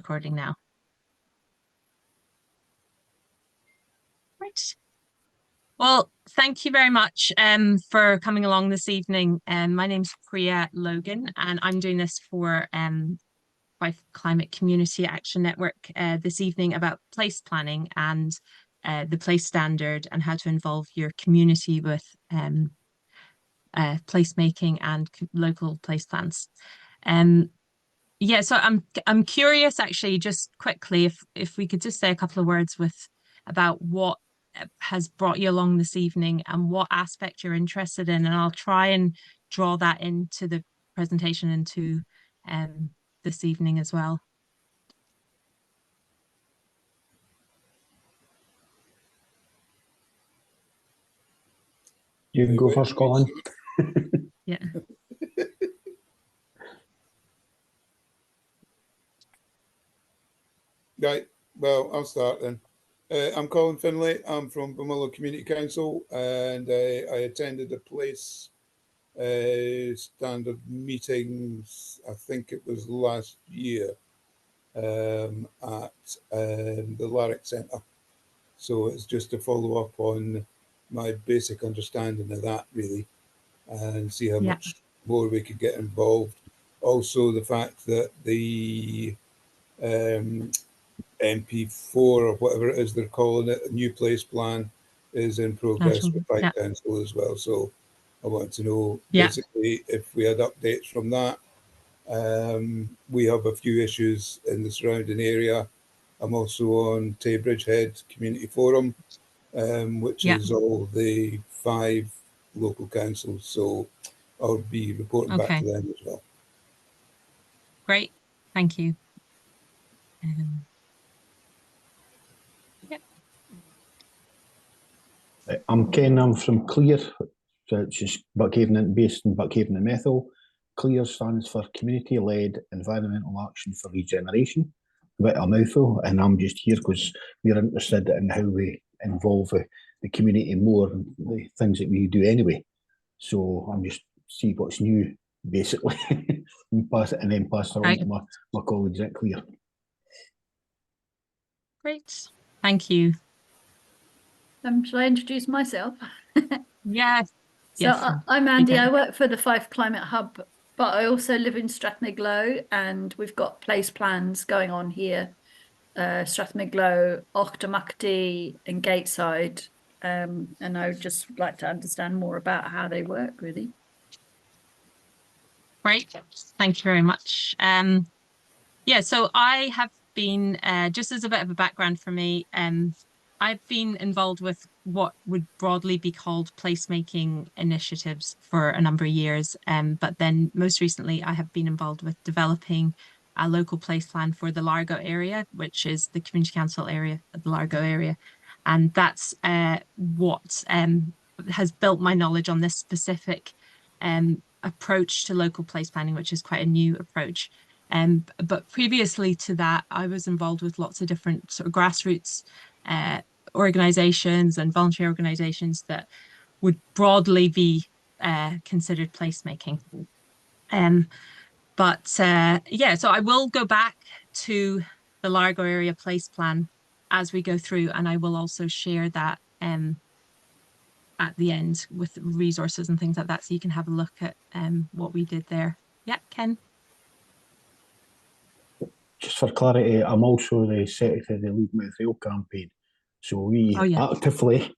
recording now. Right. Well, thank you very much for coming along this evening. My name's Priya Logan, and I'm doing this for Fife Climate Community Action Network this evening about place planning and the place standard and how to involve your community with placemaking and local place plans. Yeah, so I'm curious actually, just quickly, if we could just say a couple of words about what has brought you along this evening and what aspect you're interested in, and I'll try and draw that into the presentation into this evening as well. You can go first, Colin. Yeah. Right, well, I'll start then. I'm Colin Finlay. I'm from Bramullo Community Council, and I attended the place standard meetings, I think it was last year, at the Larrick Centre. So it's just to follow up on my basic understanding of that, really, and see how much more we could get involved. Also, the fact that the MP4 or whatever it is they're calling it, a new place plan, is in progress with Fife Council as well. So I want to know basically if we had updates from that. We have a few issues in the surrounding area. I'm also on Taybridge Head Community Forum, which is all the 5 local councils. So I'll be reporting back to them as well. Great, thank you. I'm Ken, I'm from CLEAR, which is Buckhaven, based in Buckhaven and Methil. CLEAR stands for Community-Led Environmental Action for Regeneration, a bit of a mouthful, and I'm just here because we're interested in how we involve the community more in the things that we do anyway. So I'm just see what's new, basically, and then pass it on to my colleagues at CLEAR. Great, thank you. Shall I introduce myself? Yes. So I'm Andy. I work for the Fife Climate Hub, but I also live in Strathmiglo, and we've got place plans going on here. Strathmiglo, Auchtermuchty and Gateside. And I would just like to understand more about how they work, really. Great, thank you very much. Yeah, so I have been, just as a bit of a background for me, I've been involved with what would broadly be called placemaking initiatives for a number of years. But then most recently, I have been involved with developing a local place plan for the Largo area, which is the community council area of the Largo area. And that's what has built my knowledge on this specific approach to local place planning, which is quite a new approach. But previously to that, I was involved with lots of different sort of grassroots organizations and voluntary organizations that would broadly be considered placemaking. Yeah, so I will go back to the Largo area place plan as we go through, and I will also share that at the end with resources and things like that, so you can have a look at what we did there. Yeah, Ken? Just for clarity, I'm also the secretary of the Leave Mouth Rail campaign. So we actively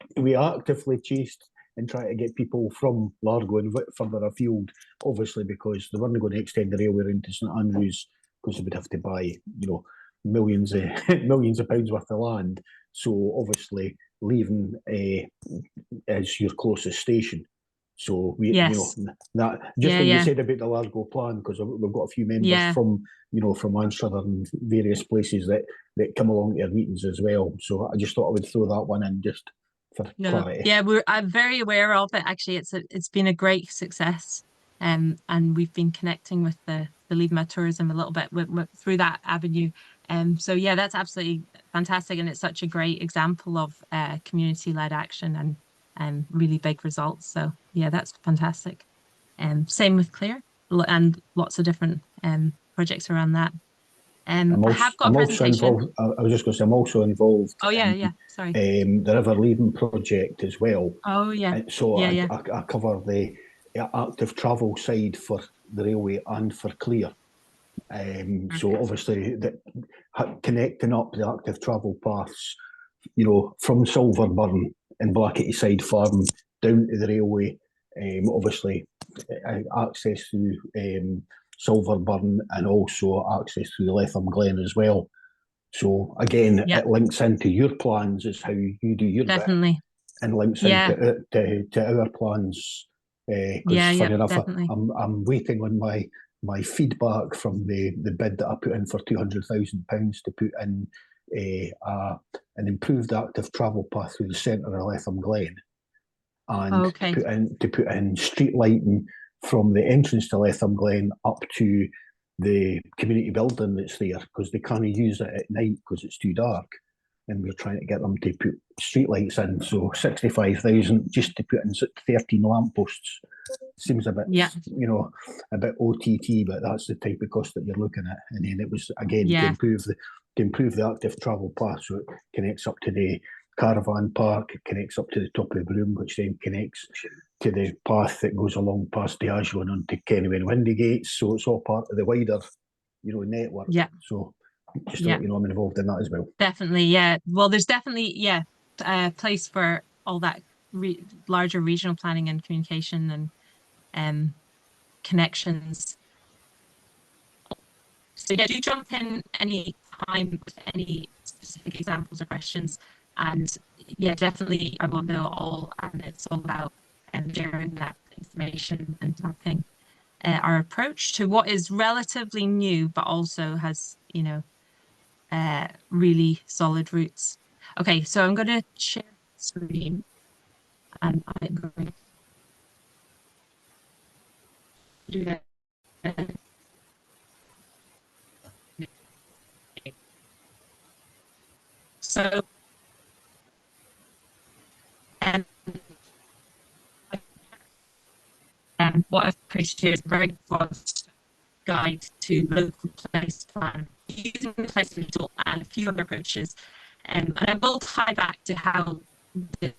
chased and tried to get people from Largo and further afield, obviously because they weren't going to extend the railway into St Andrews because they would have to buy, you know, millions of pounds worth of land. So obviously leaving as your closest station. So we, you know, that just when you said about the Largo plan, because we've got a few members from, you know, from Anstruther and various places that come along to our meetings as well. So I just thought I would throw that one in just for clarity. Yeah, I'm very aware of it. Actually, it's been a great success, and we've been connecting with the Leave Mouth Tourism a little bit through that avenue. So yeah, that's absolutely fantastic, and it's such a great example of community-led action and really big results. So yeah, that's fantastic. Same with CLEAR and lots of different projects around that. I have got a presentation. I was just going to say, I'm also involved. Oh yeah, sorry. The River Leven project as well. Oh yeah. So yeah. I cover the active travel side for the railway and for Clear. So obviously, connecting up the active travel paths, you know, from Silverburn and Blacketty Side Farm down to the railway. Obviously, access through Silverburn and also access through the Letham Glen as well. So again, it links into your plans as how you do your definitely bit, and links into to our plans. Because funny enough, I'm waiting on my feedback from the bid that I put in for £200,000 to put in an improved active travel path through the centre of Letham Glen, and to put in street lighting from the entrance to Letham Glen up to the community building that's there, because they can't use it at night because it's too dark, and we're trying to get them to put street lights in. So 65,000 just to put in 13 lampposts seems a bit, you know, a bit OTT, but that's the type of cost that you're looking at. And then it was again to improve the active travel path, so it connects up to the caravan park, it connects up to the top of the Broom, which then connects to the path that goes along past Diageo and onto Kenway and Windygates. So it's all part of the wider, you know, network. Yeah. So just to let you know, I'm involved in that as well. Definitely, yeah. Well, there's definitely a place for all that larger regional planning and communication and connections. So yeah, do jump in any time with any specific examples or questions. And yeah, definitely I will know all, and it's all about sharing that information and mapping our approach to what is relatively new, but also has, you know, really solid roots. Okay, so I'm going to share screen, and I'm going to do that. So, what I've created here is a very broad guide to local place plan using the placement tool and a few other approaches. And I will tie back to how, when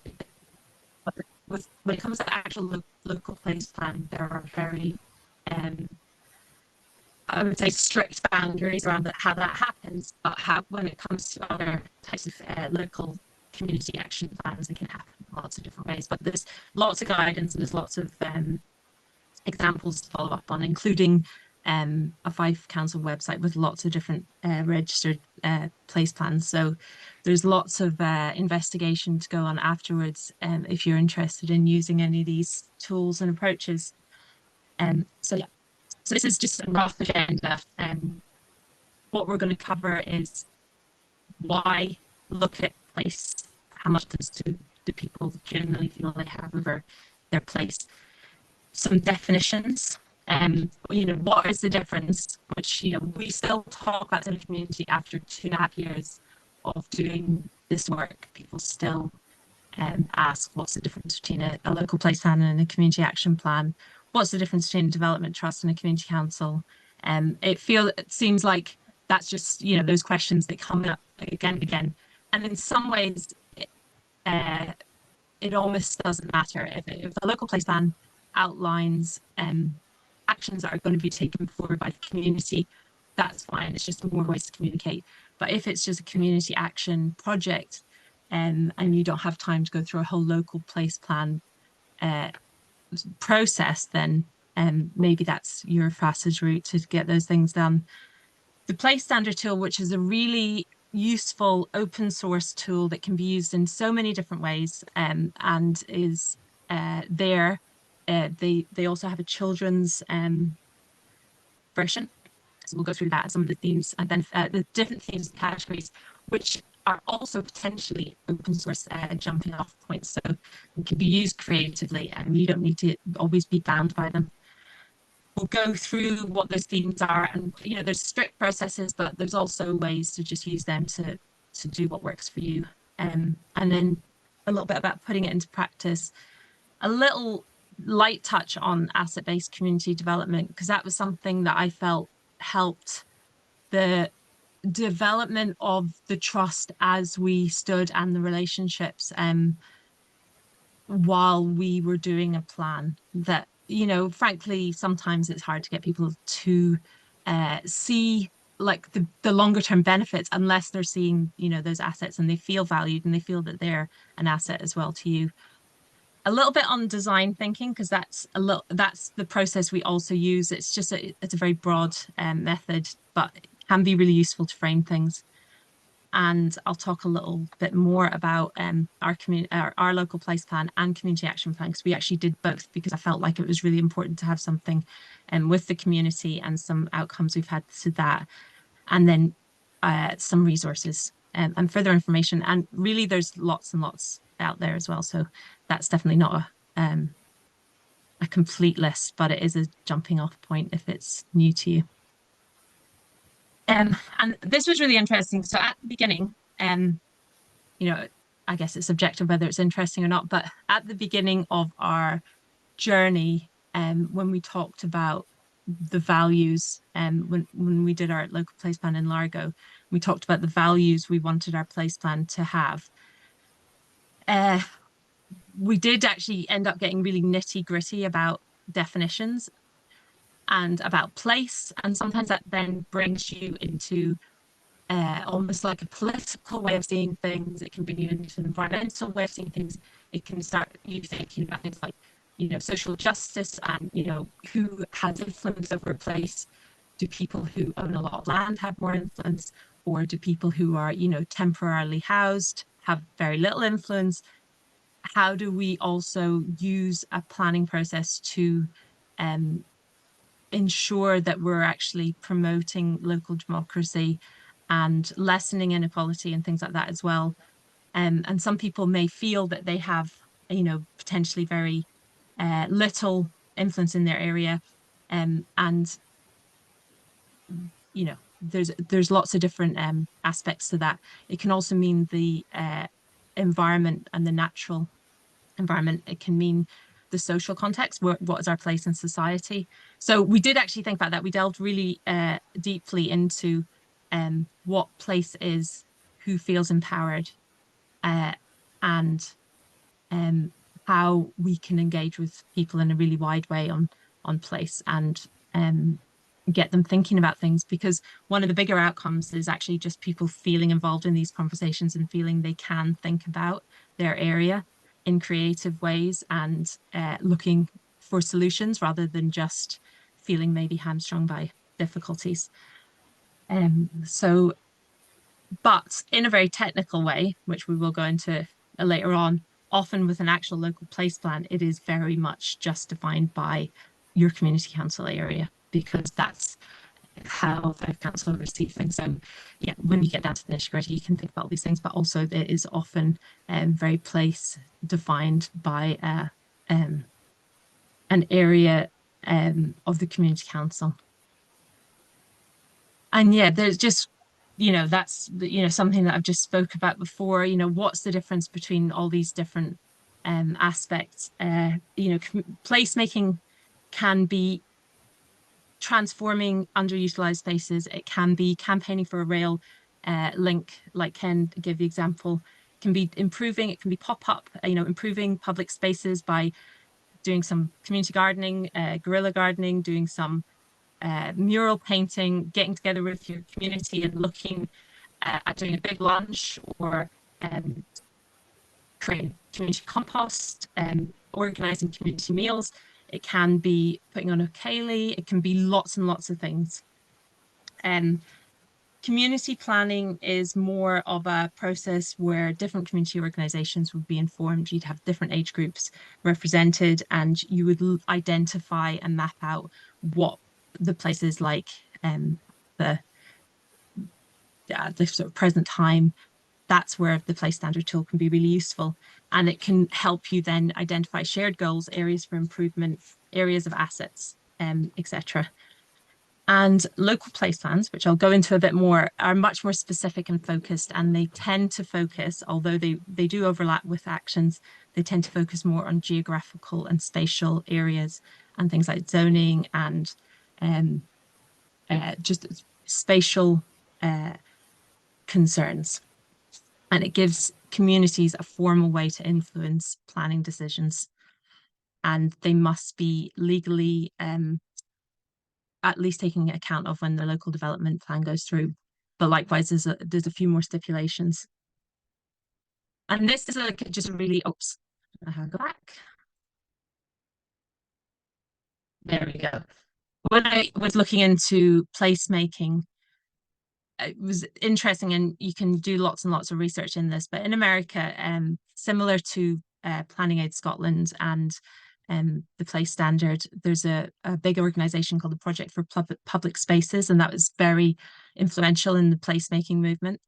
it comes to actual local place plan, there are very, I would say, strict boundaries around how that happens, but when it comes to other types of local community action plans, it can happen in lots of different ways. But there's lots of guidance and there's lots of examples to follow up on, including a Fife Council website with lots of different registered place plans. So there's lots of investigation to go on afterwards if you're interested in using any of these tools and approaches. So this is just a rough agenda. What we're going to cover is why look at place, how much do people generally feel they have over their place. Some definitions, you know, what is the difference, which, you know, we still talk about in the community after 2.5 years of doing this work. People still ask, what's the difference between a local place plan and a community action plan? What's the difference between a development trust and a community council? It seems like that's just, you know, those questions that come up again and again. And in some ways, it almost doesn't matter. If a local place plan outlines actions that are going to be taken forward by the community, that's fine. It's just more ways to communicate. But if it's just a community action project and you don't have time to go through a whole local place plan process, then maybe that's your fastest route to get those things done. The Place Standard tool, which is a really useful open source tool that can be used in so many different ways and is there. They also have a children's version. So we'll go through that, some of the themes, and then the different themes and categories, which are also potentially open source jumping off points. So it can be used creatively and you don't need to always be bound by them. We'll go through what those themes are, and you know, there's strict processes, but there's also ways to just use them to do what works for you. And then a little bit about putting it into practice, a little light touch on asset-based community development, because that was something that I felt helped the development of the trust as we stood and the relationships while we were doing a plan that, frankly, sometimes it's hard to get people to see like the longer term benefits unless they're seeing, those assets and they feel valued and they feel that they're an asset as well to you. A little bit on design thinking, because that's the process we also use. It's just it's a very broad method, but it can be really useful to frame things. And I'll talk a little bit more about our local place plan and community action plan, because we actually did both, because I felt like it was really important to have something with the community and some outcomes we've had to that, and then some resources and further information. And really there's lots and lots out there as well, so that's definitely not a complete list, but it is a jumping off point if it's new to you. And this was really interesting. So at the beginning, I guess it's subjective whether it's interesting or not, but at the beginning of our journey, when we talked about the values, when we did our local place plan in Largo, we talked about the values we wanted our place plan to have. We did actually end up getting really nitty-gritty about definitions and about place, and sometimes that then brings you into almost like a political way of seeing things. It can bring you into an environmental way of seeing things. It can start you thinking about things like, social justice and, who has influence over a place. Do people who own a lot of land have more influence, or do people who are, temporarily housed have very little influence? How do we also use a planning process to ensure that we're actually promoting local democracy and lessening inequality and things like that as well? And some people may feel that they have, potentially very little influence in their area, and there's lots of different aspects to that. It can also mean the environment and the natural environment. It can mean the social context. What is our place in society? So we did actually think about that. We delved really deeply into what place is, who feels empowered, and how we can engage with people in a really wide way on place, and get them thinking about things, because one of the bigger outcomes is actually just people feeling involved in these conversations and feeling they can think about their area in creative ways and looking for solutions rather than just feeling maybe hamstrung by difficulties. But in a very technical way, which we will go into later on, often with an actual local place plan, it is very much just defined by your community council area, because that's how Fife Council receive things. So yeah, when you get down to the nitty-gritty, you can think about all these things, but also there is often very place defined by an area of the community council. And yeah, there's just, that's, something that I've just spoke about before. What's the difference between all these different aspects? Placemaking can be transforming underutilized spaces. It can be campaigning for a rail link, like Ken gave the example. It can be improving, it can be pop-up, improving public spaces by doing some community gardening, guerrilla gardening, doing some mural painting, getting together with your community and looking at doing a big lunch, or creating community compost, organizing community meals. It can be putting on a ceilidh. It can be lots and lots of things. Community planning is more of a process where different community organizations would be informed. You'd have different age groups represented, and you would identify and map out what the places like the sort of present time. That's where the place standard tool can be really useful, and it can help you then identify shared goals, areas for improvement, areas of assets, etc. And local place plans, which I'll go into a bit more, are much more specific and focused, and they tend to focus, although they do overlap with actions, they tend to focus more on geographical and spatial areas and things like zoning and just spatial concerns. And it gives communities a formal way to influence planning decisions. And they must be legally at least taking account of when the local development plan goes through. But likewise, there's a few more stipulations. And this is just a really, oops, I'll go back. There we go. When I was looking into placemaking, it was interesting, and you can do lots and lots of research in this, but in America, similar to Planning Aid Scotland and the Place Standard, there's a big organization called the Project for Public Spaces, and that was very influential in the placemaking movement.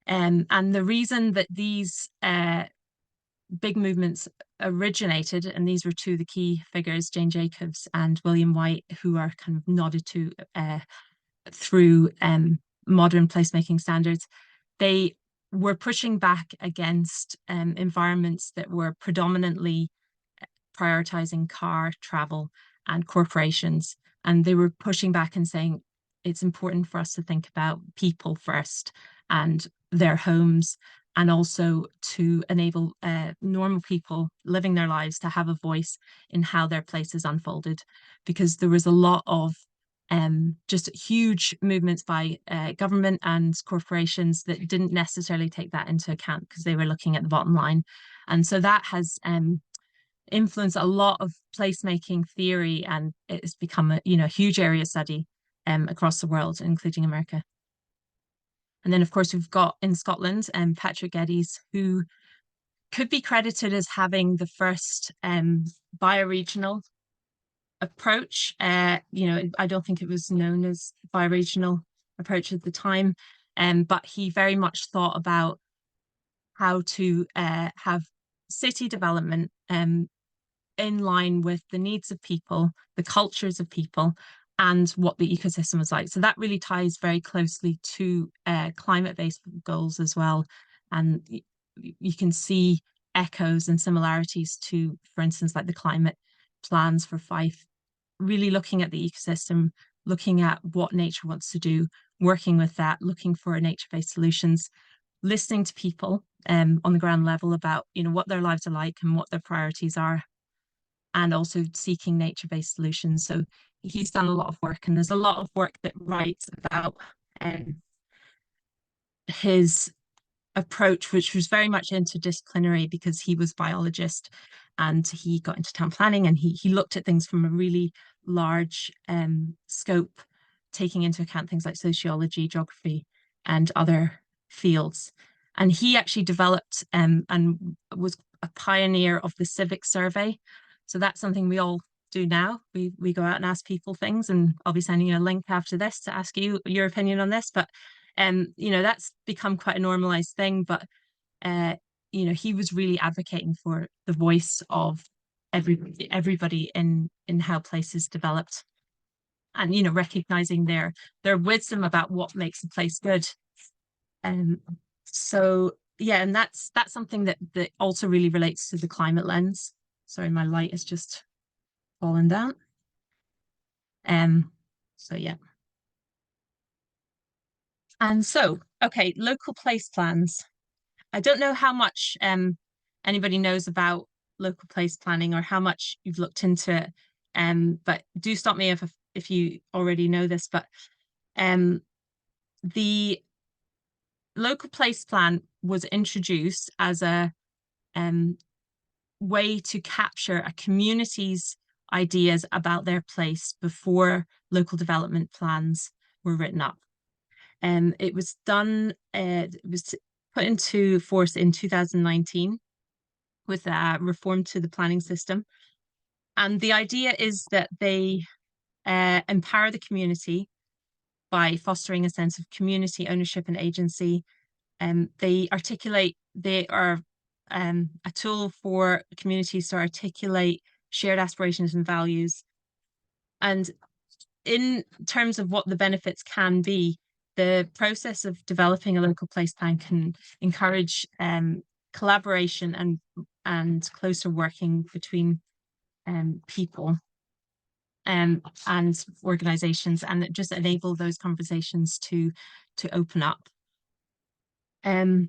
And the reason that these big movements originated, and these were two of the key figures, Jane Jacobs and William White, who are kind of nodded to through modern placemaking standards, they were pushing back against environments that were predominantly prioritizing car travel and corporations. And they were pushing back and saying, it's important for us to think about people first and their homes, and also to enable normal people living their lives to have a voice in how their place is unfolded. Because there was a lot of just huge movements by government and corporations that didn't necessarily take that into account because they were looking at the bottom line. And so that has influenced a lot of placemaking theory, and it's become a huge area of study across the world, including America. And then, of course, we've got in Scotland Patrick Geddes, who could be credited as having the first bioregional approach. I don't think it was known as bioregional approach at the time, but he very much thought about how to have city development in line with the needs of people, the cultures of people, and what the ecosystem was like. So that really ties very closely to climate-based goals as well. And you can see echoes and similarities to, for instance, like the climate plans for Fife, really looking at the ecosystem, looking at what nature wants to do, working with that, looking for nature-based solutions, listening to people on the ground level about what their lives are like and what their priorities are, and also seeking nature-based solutions. So he's done a lot of work, and there's a lot of work that writes about his approach, which was very much interdisciplinary because he was a biologist and he got into town planning, and he looked at things from a really large scope, taking into account things like sociology, geography, and other fields. And he actually developed and was a pioneer of the civic survey. So that's something we all do now. We go out and ask people things, and I'll be sending you a link after this to ask you your opinion on this. But that's become quite a normalized thing. But he was really advocating for the voice of everybody in how places developed, and recognizing their wisdom about what makes a place good. So yeah, and that's something that also really relates to the climate lens. Sorry, my light has just fallen down. So yeah. And so, okay, local place plans. I don't know how much anybody knows about local place planning or how much you've looked into it. But do stop me if you already know this. But the local place plan was introduced as a way to capture a community's ideas about their place before local development plans were written up. It was done, it was put into force in 2019 with a reform to the planning system. And the idea is that they empower the community by fostering a sense of community ownership and agency. They are a tool for communities to articulate shared aspirations and values. And in terms of what the benefits can be, the process of developing a local place plan can encourage collaboration and closer working between people and organizations, and just enable those conversations to open up. The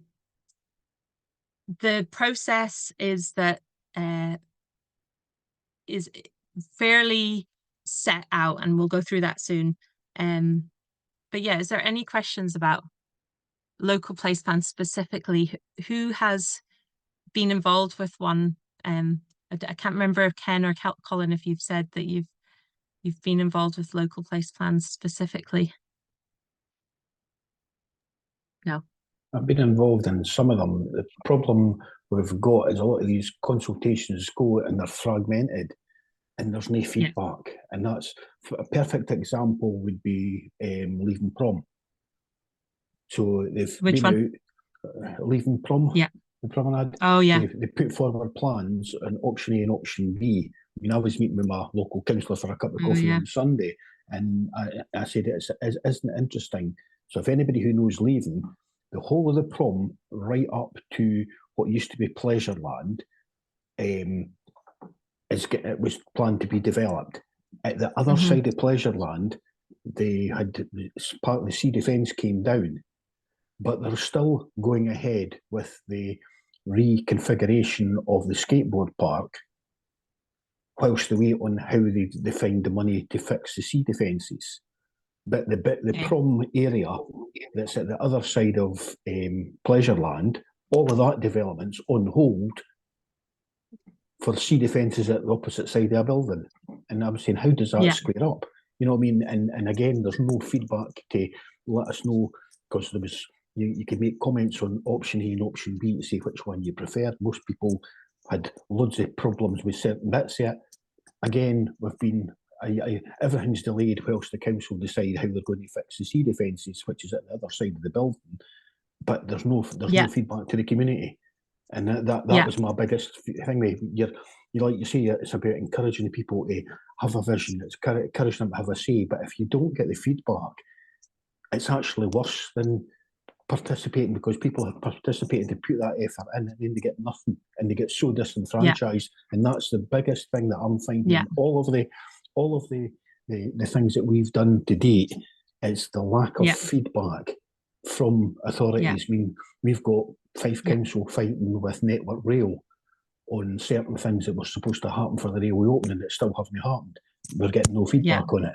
process is that is fairly set out, and we'll go through that soon. But yeah, is there any questions about local place plans specifically? Who has been involved with one? I can't remember if Ken or Colin, if you've said that you've been involved with local place plans specifically. No. I've been involved in some of them. The problem we've got is a lot of these consultations go and they're fragmented and there's no feedback. And that's a perfect example would be Leaving Prom. So they've Which one? Leaving Prom. Yeah. The promenade. Oh yeah. They put forward plans on option A and option B. I mean, I was meeting with my local councillor for a cup of coffee on Sunday, and I said, isn't it interesting? So if anybody who knows Leaving, the whole of the prom right up to what used to be Pleasureland, it was planned to be developed. At the other side of Pleasureland, they had part of the sea defence came down, but they're still going ahead with the reconfiguration of the skateboard park, whilst they wait on how they find the money to fix the sea defences. But the prom area that's at the other side of Pleasureland, all of that development's on hold for sea defences at the opposite side of a building. And I was saying, how does that square up? You know what I mean? And again, there's no feedback to let us know, because there was, you could make comments on option A and option B to say which one you preferred. Most people had loads of problems with certain bits of it. Again, we've been, everything's delayed whilst the council decide how they're going to fix the sea defences, which is at the other side of the building. But there's no feedback to the community. And that was my biggest thing. You like you say, it's about encouraging the people to have a vision. It's encouraging them to have a say. But if you don't get the feedback, it's actually worse than participating, because people have participated, to put that effort in, and then they get nothing, and they get so disenfranchised. And that's the biggest thing that I'm finding. All of the things that we've done to date is the lack of feedback from authorities. I mean, we've got Fife Council fighting with Network Rail on certain things that were supposed to happen for the railway opening that still haven't happened. We're getting no feedback on it.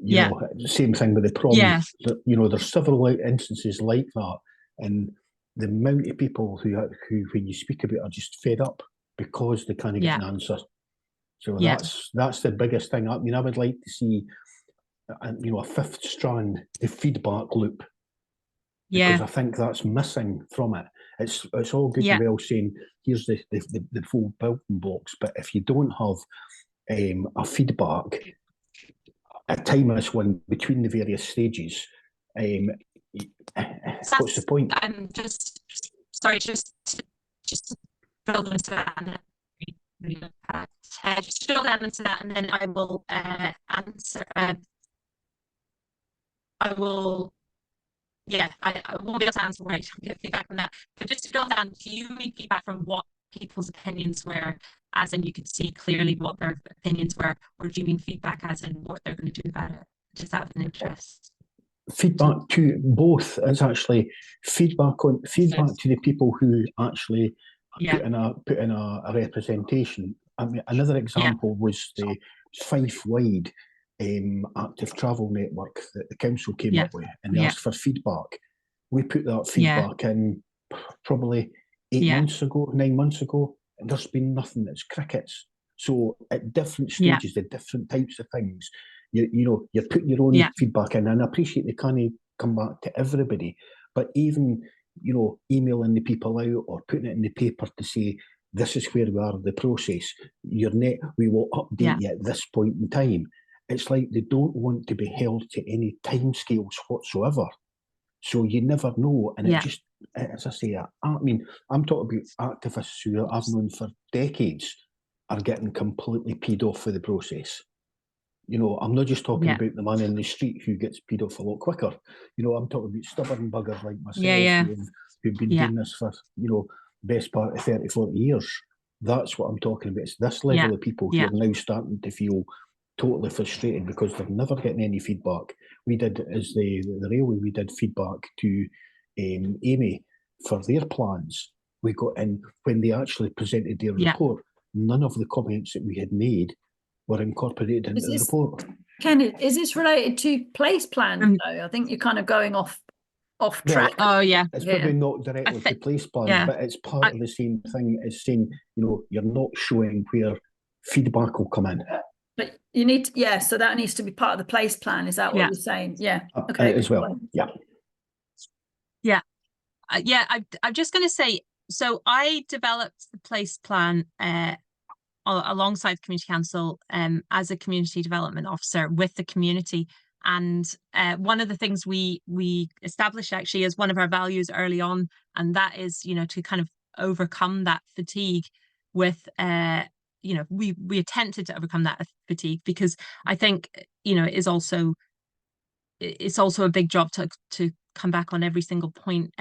You know, same thing with the prom. You know, there's several instances like that, and the amount of people who when you speak about, are just fed up because they can't get an answer. So that's the biggest thing. I mean, I would like to see, you know, a fifth strand, the feedback loop, because I think that's missing from it. It's all good and well saying here's the full building blocks, but if you don't have a feedback a timeless one between the various stages, what's the point? I'm just sorry, just to build into that, and just drill down into that, and then I will answer. I won't be able to answer right. I'll get feedback on that. But just to drill down, do you mean feedback from what people's opinions were, as in you could see clearly what their opinions were, or do you mean feedback as in what they're going to do about it? Just out of an interest. Feedback to both. It's actually feedback to the people who actually put in a representation. I mean, another example was the Fife-wide active travel network that the council came up with, and they asked for feedback. We put that feedback in probably 9 months ago, and there's been nothing. It's crickets. So at different stages, the different types of things, you know, you're putting your own feedback in, and I appreciate they can't come back to everybody, but even, you know, emailing the people out or putting it in the paper to say, this is where we are in the process, we will update you at this point in time. It's like they don't want to be held to any timescales whatsoever. So you never know. And it just, as I say, I mean, I'm talking about activists who I've known for decades are getting completely peed off for the process. You know, I'm not just talking about the man in the street who gets peed off a lot quicker. You know, I'm talking about stubborn buggers like myself who've been doing this for, you know, best part of 30, 40 years. That's what I'm talking about. It's this level of people who are now starting to feel totally frustrated because they're never getting any feedback. We did, as the railway, we did feedback to Amy for their plans. We got in when they actually presented their report. None of the comments that we had made were incorporated into the report. Ken, is this related to place plans though? I think you're kind of going off track. Oh yeah, it's maybe not directly to place plans, but it's part of the same thing as saying, you know, you're not showing where feedback will come in. But you need to, so that needs to be part of the place plan. Is that what you're saying? Yeah. Okay. As well. Yeah. I'm just going to say, so I developed the place plan alongside the Community Council as a community development officer with the community. And one of the things we established actually as one of our values early on, and that is, you know, to kind of overcome that fatigue with, you know, we attempted to overcome that fatigue, because I think, you know, it's also a big job to come back on every single point.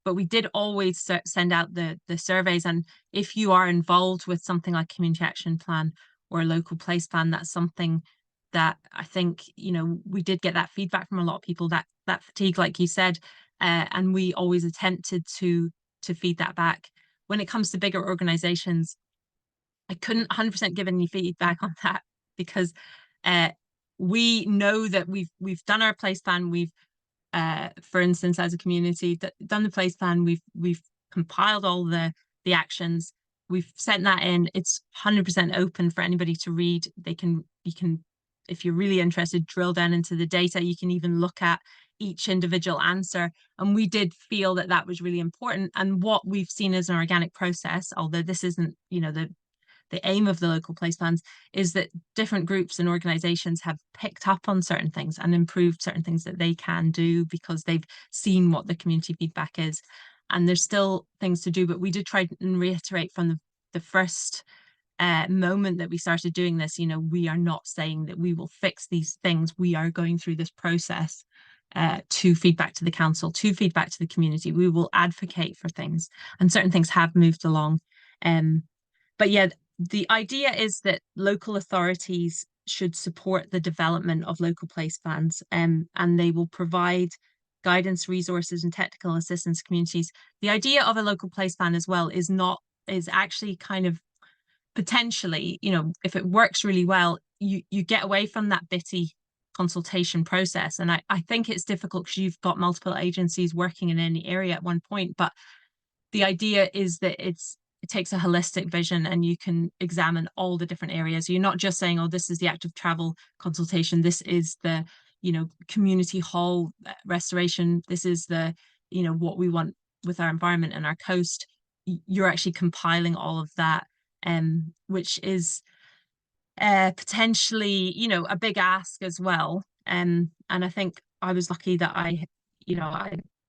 But we did always send out the surveys, and if you are involved with something like community action plan or a local place plan, that's something that I think, you know, we did get that feedback from a lot of people, that fatigue, like you said, and we always attempted to feed that back. When it comes to bigger organizations, I couldn't 100% give any feedback on that, because we know that we've done our place plan. We've for instance, as a community, done the place plan. We've compiled all the actions. We've sent that in. It's 100% open for anybody to read. You can, if you're really interested, drill down into the data. You can even look at each individual answer. And we did feel that that was really important. And what we've seen as an organic process, although this isn't, you know, the aim of the local place plans, is that different groups and organizations have picked up on certain things and improved certain things that they can do because they've seen what the community feedback is. And there's still things to do, but we did try and reiterate from the first moment that we started doing this, you know, we are not saying that we will fix these things. We are going through this process to feedback to the council, to feedback to the community. We will advocate for things, and certain things have moved along. But yeah, the idea is that local authorities should support the development of local place plans, and they will provide guidance, resources and technical assistance to communities. The idea of a local place plan as well is actually kind of potentially, you know, if it works really well, you get away from that bitty consultation process. And I think it's difficult because you've got multiple agencies working in any area at one point, but the idea is that it takes a holistic vision, and you can examine all the different areas. You're not just saying, oh, this is the active travel consultation, this is the, you know, community hall restoration, this is the, you know, what we want with our environment and our coast. You're actually compiling all of that, which is potentially, you know, a big ask as well. And I think I was lucky that I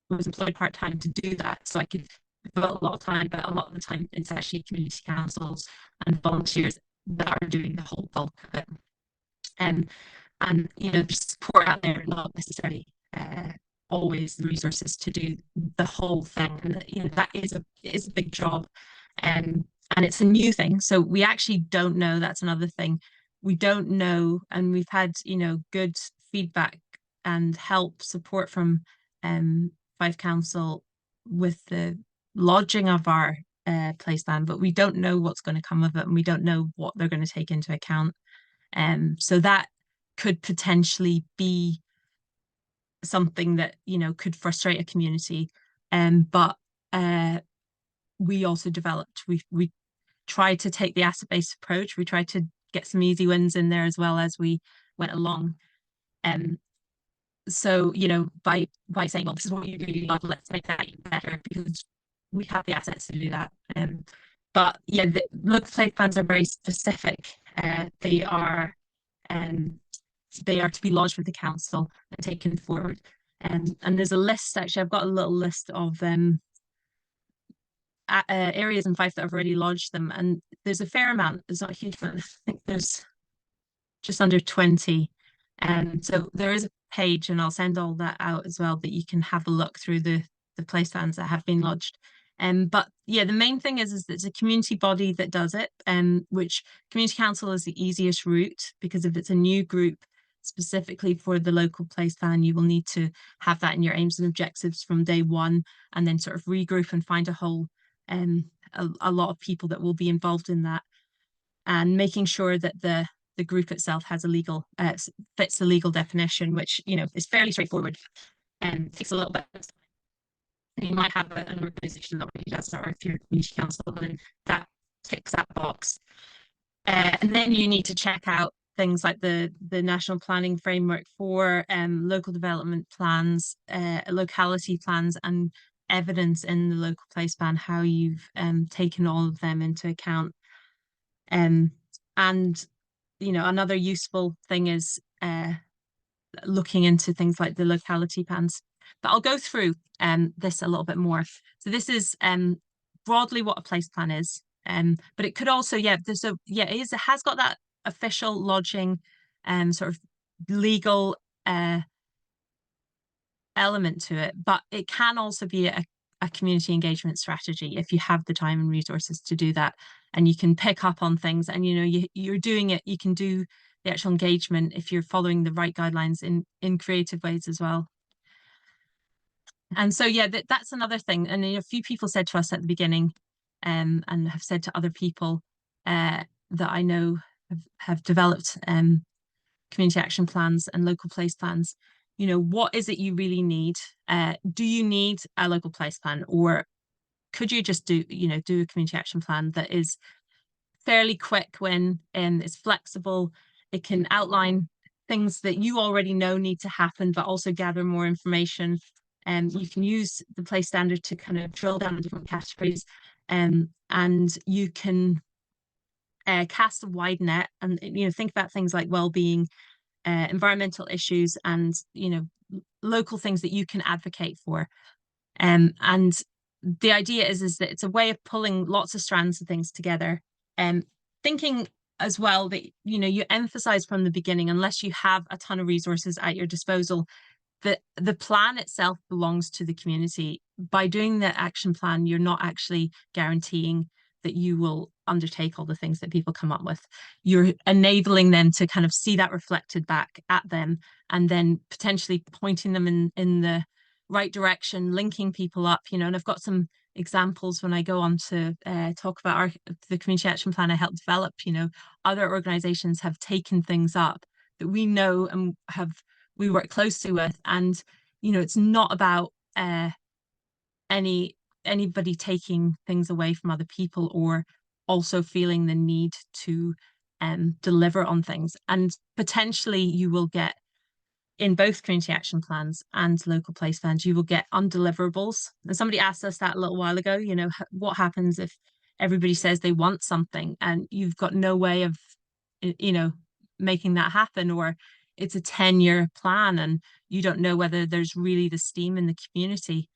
was employed part-time to do that, so I could devote a lot of time, but a lot of the time it's actually community councils and volunteers that are doing the whole bulk of it. And you know, there's support out there, not necessarily always the resources to do the whole thing. And you know, that is a big job, and it's a new thing, so we actually don't know. That's another thing, we don't know. And we've had, you know, good feedback and support from Fife Council with the lodging of our place plan, but we don't know what's going to come of it, and we don't know what they're going to take into account. So that could potentially be something that, you know, could frustrate a community. But we also developed, we tried to take the asset-based approach. We tried to get some easy wins in there as well as we went along. So, you know, by saying, well, this is what you really love, let's make that even better, because we have the assets to do that. But yeah, the local place plans are very specific. They are to be lodged with the council and taken forward. And there's a list, actually, I've got a little list of areas in Fife that have already lodged them, and there's a fair amount. There's not a huge amount. I think there's just under 20. So there is a page, and I'll send all that out as well, that you can have a look through the place plans that have been lodged. But yeah, the main thing is that it's a community body that does it, which community council is the easiest route, because if it's a new group, specifically for the local place plan, you will need to have that in your aims and objectives from day one, and then sort of regroup and find a whole a lot of people that will be involved in that, and making sure that the group itself has a legal fits the legal definition, which, you know, is fairly straightforward and takes a little bit of time. You might have an organization that already does that, or if you're a community council, then that ticks that box. And then you need to check out things like the national planning framework for local development plans, locality plans, and evidence in the local place plan, how you've taken all of them into account. And, you know, another useful thing is looking into things like the locality plans. But I'll go through this a little bit more. So this is broadly what a place plan is. But it could also, it has got that official lodging sort of legal element to it, but it can also be a community engagement strategy if you have the time and resources to do that, and you can pick up on things, and, you know, you're doing it, you can do the actual engagement if you're following the right guidelines in creative ways as well. And so, yeah, that's another thing. And a few people said to us at the beginning, and have said to other people that I know have developed community action plans and local place plans, you know, what is it you really need? Do you need a local place plan, or could you just do a community action plan that is fairly quick when it's flexible? It can outline things that you already know need to happen, but also gather more information. You can use the place standard to kind of drill down in different categories, and you can cast a wide net, and, you know, think about things like well-being, environmental issues, and, you know, local things that you can advocate for. And the idea is that it's a way of pulling lots of strands of things together, and thinking as well that, you know, you emphasize from the beginning, unless you have a ton of resources at your disposal, that the plan itself belongs to the community. By doing the action plan, you're not actually guaranteeing that you will undertake all the things that people come up with. You're enabling them to kind of see that reflected back at them, and then potentially pointing them in the right direction, linking people up, you know. And I've got some examples when I go on to talk about the community action plan I helped develop. You know, other organizations have taken things up that we know and we work closely with, and, you know, it's not about anybody taking things away from other people, or also feeling the need to deliver on things. And potentially you will get, in both community action plans and local place plans, you will get undeliverables. And somebody asked us that a little while ago, you know, what happens if everybody says they want something and you've got no way of, you know, making that happen, or it's a 10-year plan and you don't know whether there's really the steam in the community.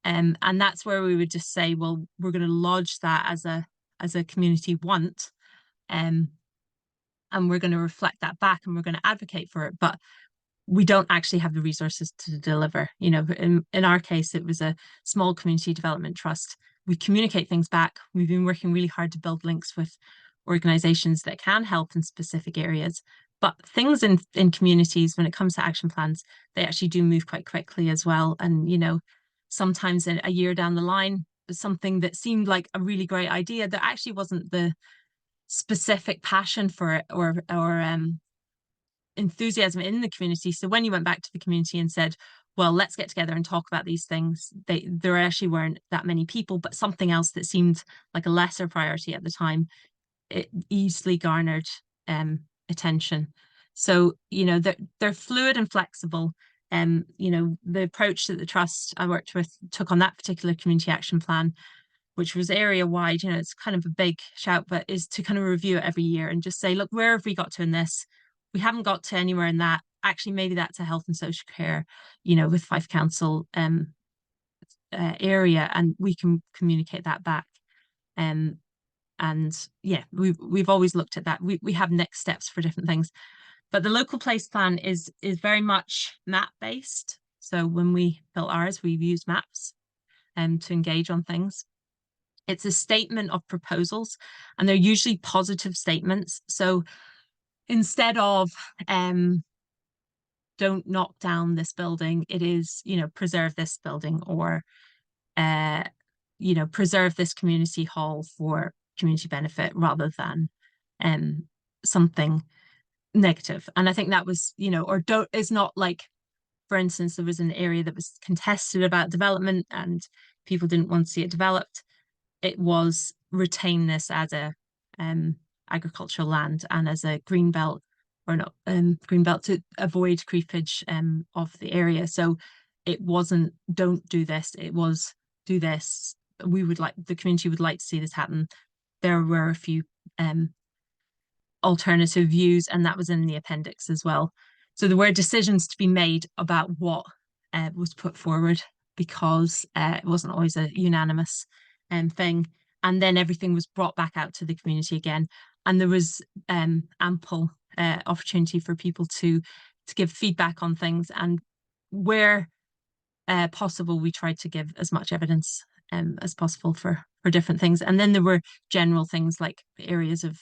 And that's where we would just say, well, we're going to lodge that as a community want, and we're going to reflect that back, and we're going to advocate for it, but we don't actually have the resources to deliver. You know, in our case, it was a small community development trust. We communicate things back. We've been working really hard to build links with organizations that can help in specific areas. But things in communities, when it comes to action plans, they actually do move quite quickly as well. And, you know, sometimes a year down the line, something that seemed like a really great idea, there actually wasn't the specific passion for it or enthusiasm in the community. So when you went back to the community and said, well, let's get together and talk about these things, there actually weren't that many people, but something else that seemed like a lesser priority at the time, it easily garnered attention. So, you know, they're fluid and flexible. You know, the approach that the trust I worked with took on that particular community action plan, which was area wide, you know, it's kind of a big shout, but is to kind of review it every year and just say, look, where have we got to in this? We haven't got to anywhere in that. Actually, maybe that's a health and social care, you know, with Fife Council area, and we can communicate that back. And yeah, we've always looked at that. We have next steps for different things, but the local place plan is very much map based. So when we built ours, we've used maps to engage on things. It's a statement of proposals, and they're usually positive statements. So instead of don't knock down this building. It is, you know, preserve this building, or, you know, preserve this community hall for community benefit, rather than something negative. And I think that was, you know, or don't, it's not like, for instance, there was an area that was contested about development and people didn't want to see it developed. It was retain this as a agricultural land and as a green belt, or not green belt, to avoid creepage of the area. So it wasn't don't do this, it was do this. We would like, the community would like to see this happen. There were a few alternative views, and that was in the appendix as well. So there were decisions to be made about what was put forward, because it wasn't always a unanimous thing. And then everything was brought back out to the community again, and there was ample opportunity for people to give feedback on things, and where possible, we tried to give as much evidence as possible for different things. And then there were general things like areas of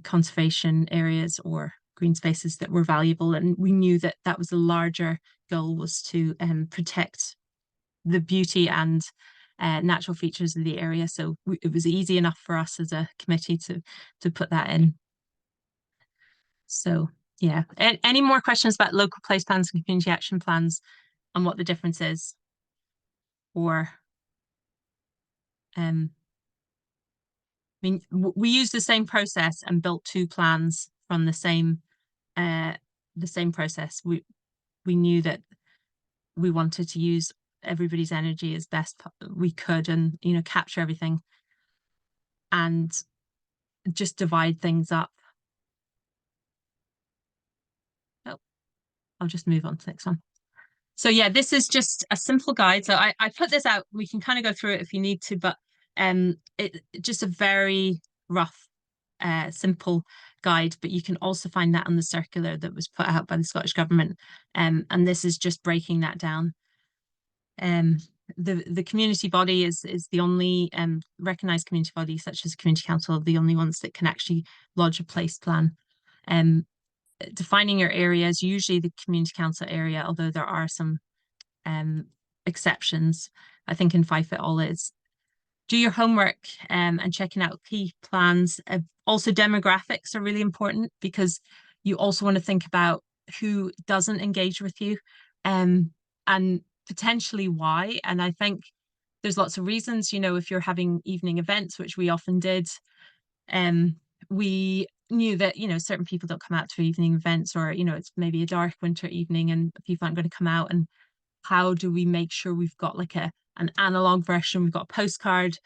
conservation areas or green spaces that were valuable, and we knew that that was a larger goal, was to protect the beauty and natural features of the area. So it was easy enough for us as a committee to put that in. So yeah, any more questions about local place plans and community action plans and what the difference is? Or I mean, we used the same process and built 2 plans from the same process. We knew that we wanted to use everybody's energy as best we could, and, you know, capture everything and just divide things up. Oh, I'll just move on to the next one. So yeah, this is just a simple guide. So I put this out, we can kind of go through it if you need to, but it just a very rough, simple guide, but you can also find that on the circular that was put out by the Scottish Government. And this is just breaking that down. The community body is the only recognised community body, such as Community Council, the only ones that can actually lodge a place plan. Defining your areas, usually the Community Council area, although there are some exceptions. I think in Fife it all is. Do your homework and checking out key plans. Also, demographics are really important, because you also want to think about who doesn't engage with you and potentially why. And I think there's lots of reasons, you know, if you're having evening events, which we often did, we knew that, you know, certain people don't come out to evening events, or, you know, it's maybe a dark winter evening and people aren't going to come out. And how do we make sure we've got like an analog version? We've got a postcard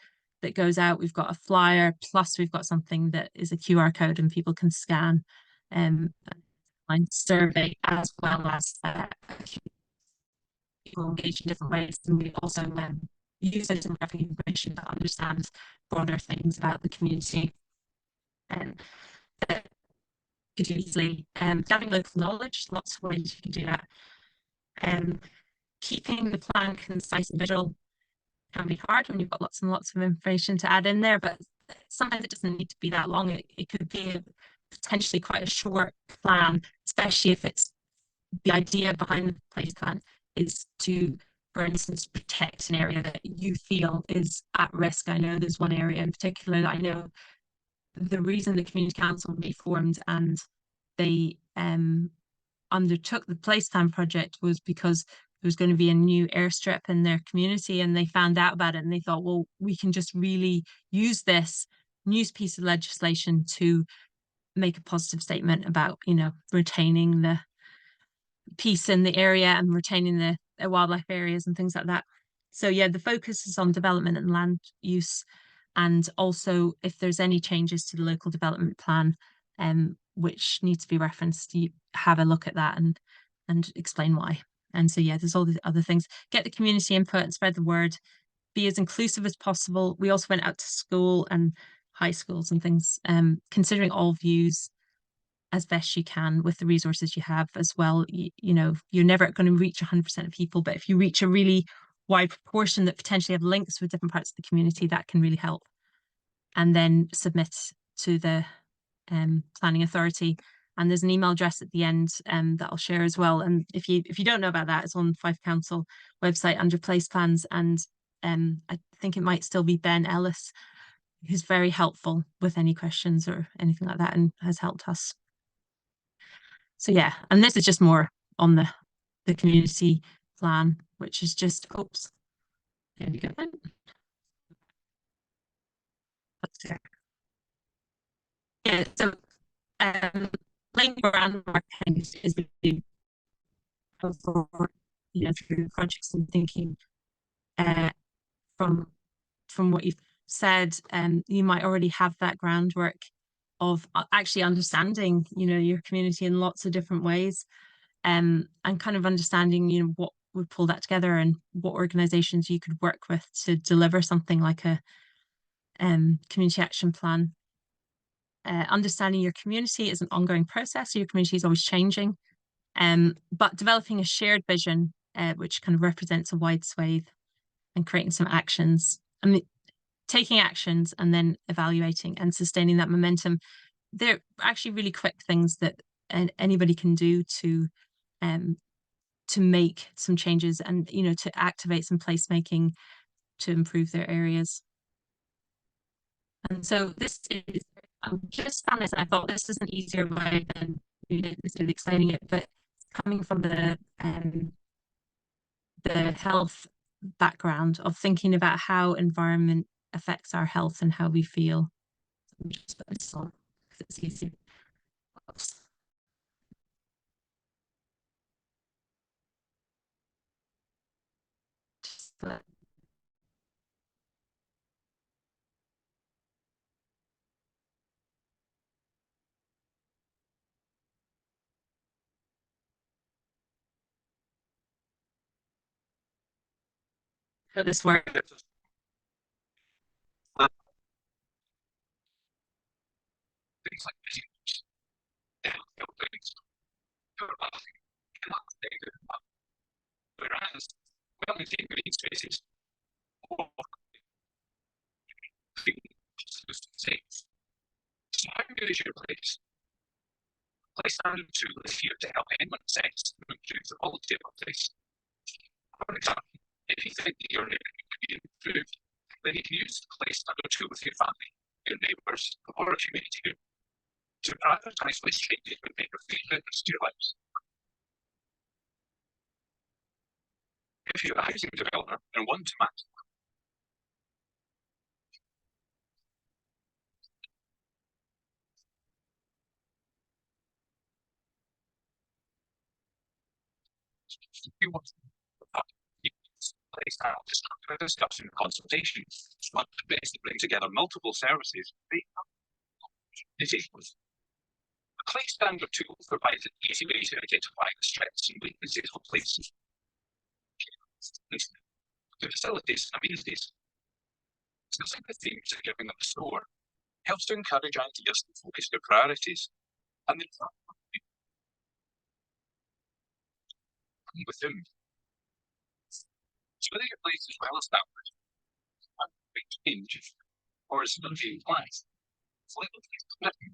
that goes out, we've got a flyer, plus we've got something that is a QR code and people can scan, survey, as well as people engage in different ways. And we also use this demographic information to understand broader things about the community. And could easily gathering local knowledge, lots of ways you can do that. Keeping the plan concise and visual can be hard when you've got lots and lots of information to add in there, but sometimes it doesn't need to be that long. It could be potentially quite a short plan, especially if it's the idea behind the place plan is to, for instance, protect an area that you feel is at risk. I know there's one area in particular that I know the reason the Community Council will be formed and they undertook the place plan project was because there was going to be a new airstrip in their community, and they found out about it and they thought, well, we can just really use this new piece of legislation to make a positive statement about, you know, retaining the peace in the area and retaining the wildlife areas and things like that. So yeah, the focus is on development and land use, and also if there's any changes to the local development plan which need to be referenced, you have a look at that and explain why. And so yeah, there's all the other things. Get the community input and spread the word. Be as inclusive as possible. We also went out to school and high schools and things, considering all views as best you can with the resources you have as well. You know, you're never going to reach 100% of people, but if you reach a really wide proportion that potentially have links with different parts of the community, that can really help. And then submit to the planning authority And there's an email address at the end that I'll share as well. And if you don't know about that, it's on Fife Council website under place plans. And I think it might still be Ben Ellis, who's very helpful with any questions or anything like that and has helped us. So yeah, and this is just more on the community plan, which is just, oops, there we go. Yeah, so playing brand marketing is really helpful, through projects and thinking from what you've said, you might already have that groundwork of actually understanding, your community in lots of different ways, and kind of understanding, what would pull that together and what organizations you could work with to deliver something like a community action plan. Understanding your community is an ongoing process. So your community is always changing, but developing a shared vision, which kind of represents a wide swathe, and creating some actions. I mean, taking actions and then evaluating and sustaining that momentum. They're actually really quick things that anybody can do to make some changes and, to activate some placemaking to improve their areas. And so this is, I'm just found this, and I thought this is an easier way than necessarily explaining it, but coming from the health background of thinking about how environment affects our health and how we feel. Let me just put this on because it's easy. Oops. Just put how this works. Things like whereas well-maintained green spaces so how good is your place? Place standard tool is here to help anyone assess and improve the quality of a place. For example, if you think that your neighbourhood could be improved, then you can use the place standard tool with your family, your neighbours, or a community group to prioritise which changes would make a real difference to your lives. If you're a housing developer and want to match you want place out to structure a discussion consultation, but basically bring together multiple services. A place standard tool provides an easy way to identify the strengths and weaknesses of places, the facilities and amenities. Discussing the themes and giving them a score helps to encourage ideas to focus their priorities and then with them. So whether your place is well established, big change, or is not being planned, it's likely to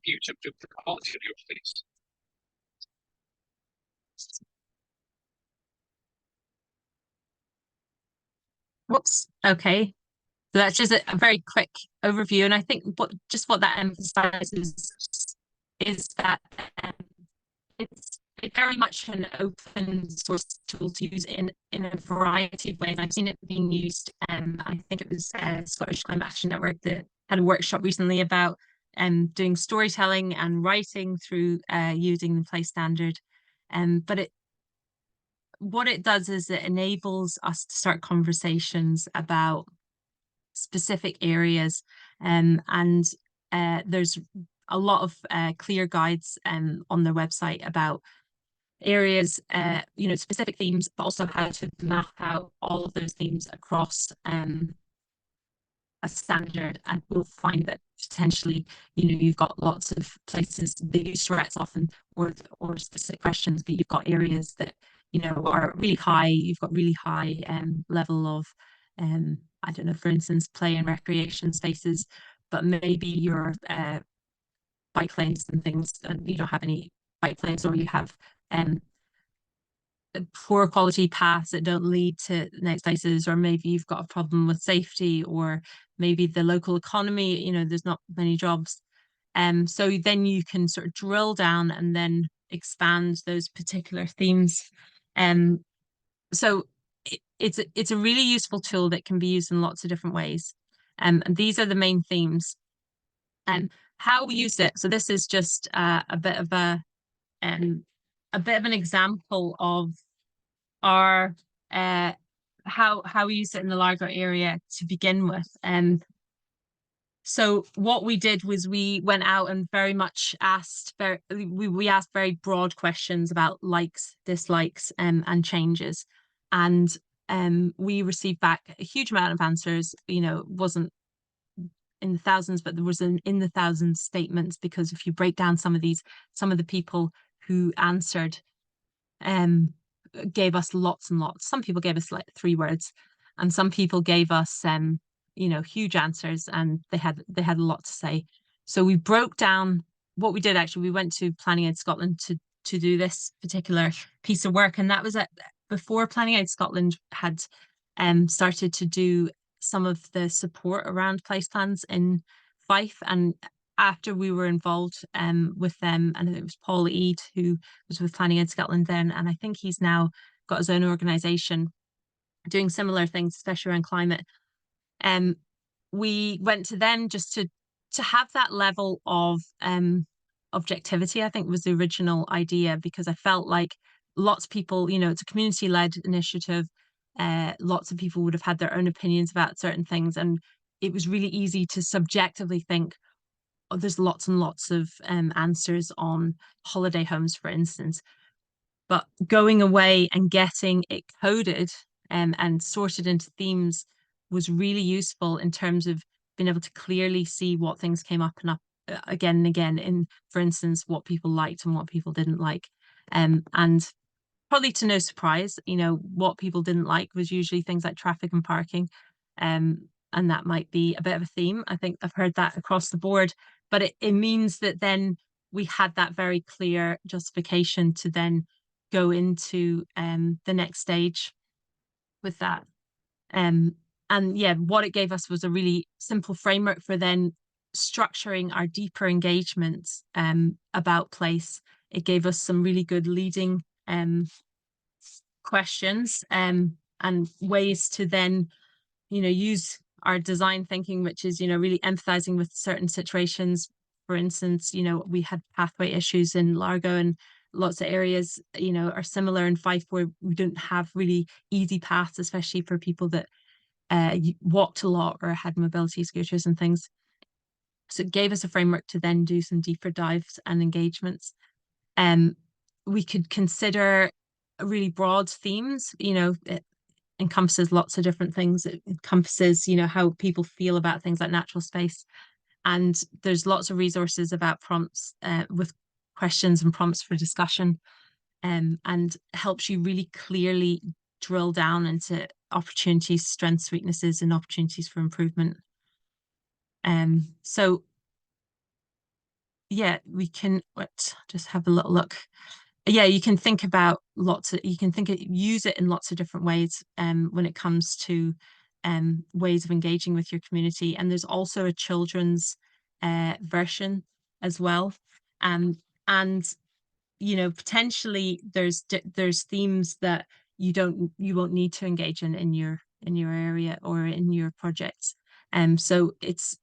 you to improve the quality of your place. Whoops. Okay. So that's just a very quick overview. And I think what that emphasizes is that it's very much an open source tool to use in a variety of ways. I've seen it being used. I think it was Scottish Climate Action Network that had a workshop recently about doing storytelling and writing through using the place standard. But what it does is it enables us to start conversations about specific areas, and there's a lot of clear guides on their website about areas, specific themes, but also how to map out all of those themes across a standard. And we'll find that potentially, you've got lots of places that use threats often or specific questions, but you've got areas that are really high. You've got really high level of I don't know, for instance, play and recreation spaces, but maybe your bike lanes and things, and you don't have any bike lanes, or you have poor quality paths that don't lead to the next places, or maybe you've got a problem with safety, or maybe the local economy, there's not many jobs. So then you can sort of drill down and then expand those particular themes. So it's a really useful tool that can be used in lots of different ways. And these are the main themes. And how we use it. So this is just a bit of an example of our how we use it in the Largo area to begin with. So what we did was we went out and very much asked we asked very broad questions about likes, dislikes, and changes. And we received back a huge amount of answers. It wasn't in the thousands, but there was in the thousands statements, because if you break down some of the people who answered gave us lots and lots. Some people gave us like 3 words, and some people gave us huge answers, and they had a lot to say. So we broke down what we did. Actually, we went to Planning Aid Scotland to do this particular piece of work, and that was before Planning Aid Scotland had started to do some of the support around place plans in Fife. And after we were involved with them, and it was Paul Eade who was with Planning Aid Scotland then, and I think he's now got his own organisation doing similar things, especially around climate. We went to them just to have that level of objectivity, I think was the original idea, because I felt like lots of people, it's a community-led initiative. Lots of people would have had their own opinions about certain things, and it was really easy to subjectively think, oh, there's lots and lots of answers on holiday homes, for instance. But going away and getting it coded and sorted into themes was really useful in terms of being able to clearly see what things came up and up again and again in, for instance, what people liked and what people didn't like. And probably to no surprise, what people didn't like was usually things like traffic and parking. And that might be a bit of a theme. I think I've heard that across the board, but it means that then we had that very clear justification to then go into the next stage with that. And yeah, what it gave us was a really simple framework for then structuring our deeper engagements about place. It gave us some really good leading questions and ways to then, use our design thinking, which is, really empathizing with certain situations. For instance, we had pathway issues in Largo, and lots of areas, are similar in Fife, where we don't have really easy paths, especially for people that walked a lot or had mobility scooters and things. So it gave us a framework to then do some deeper dives and engagements. We could consider really broad themes, it encompasses lots of different things. It encompasses, how people feel about things like natural space. And there's lots of resources about prompts with questions and prompts for discussion, and helps you really clearly drill down into opportunities, strengths, weaknesses, and opportunities for improvement. So yeah, we can just have a little look. Yeah, you can think about use it in lots of different ways when it comes to ways of engaging with your community. And there's also a children's version as well. And potentially there's themes that you won't need to engage in your area or in your projects. So it's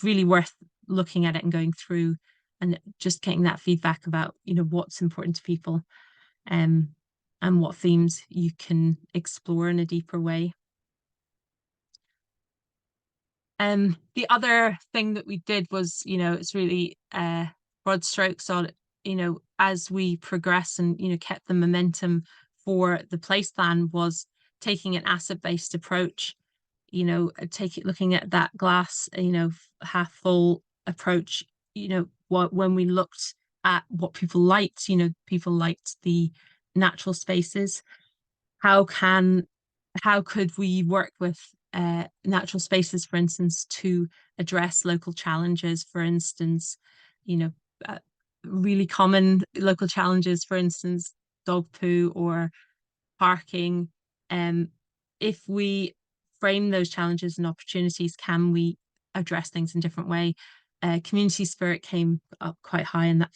really worth looking at it and going through and just getting that feedback about what's important to people, and what themes you can explore in a deeper way. The other thing that we did was, it's really broad strokes on, as we progress and, kept the momentum for the place plan, was taking an asset-based approach, looking at that glass, half full approach. When we looked at what people liked, people liked the natural spaces. How could we work with natural spaces, for instance, to address local challenges? For instance, really common local challenges, for instance, dog poo or parking. If we frame those challenges and opportunities, can we address things in a different way? Community spirit came up quite high in that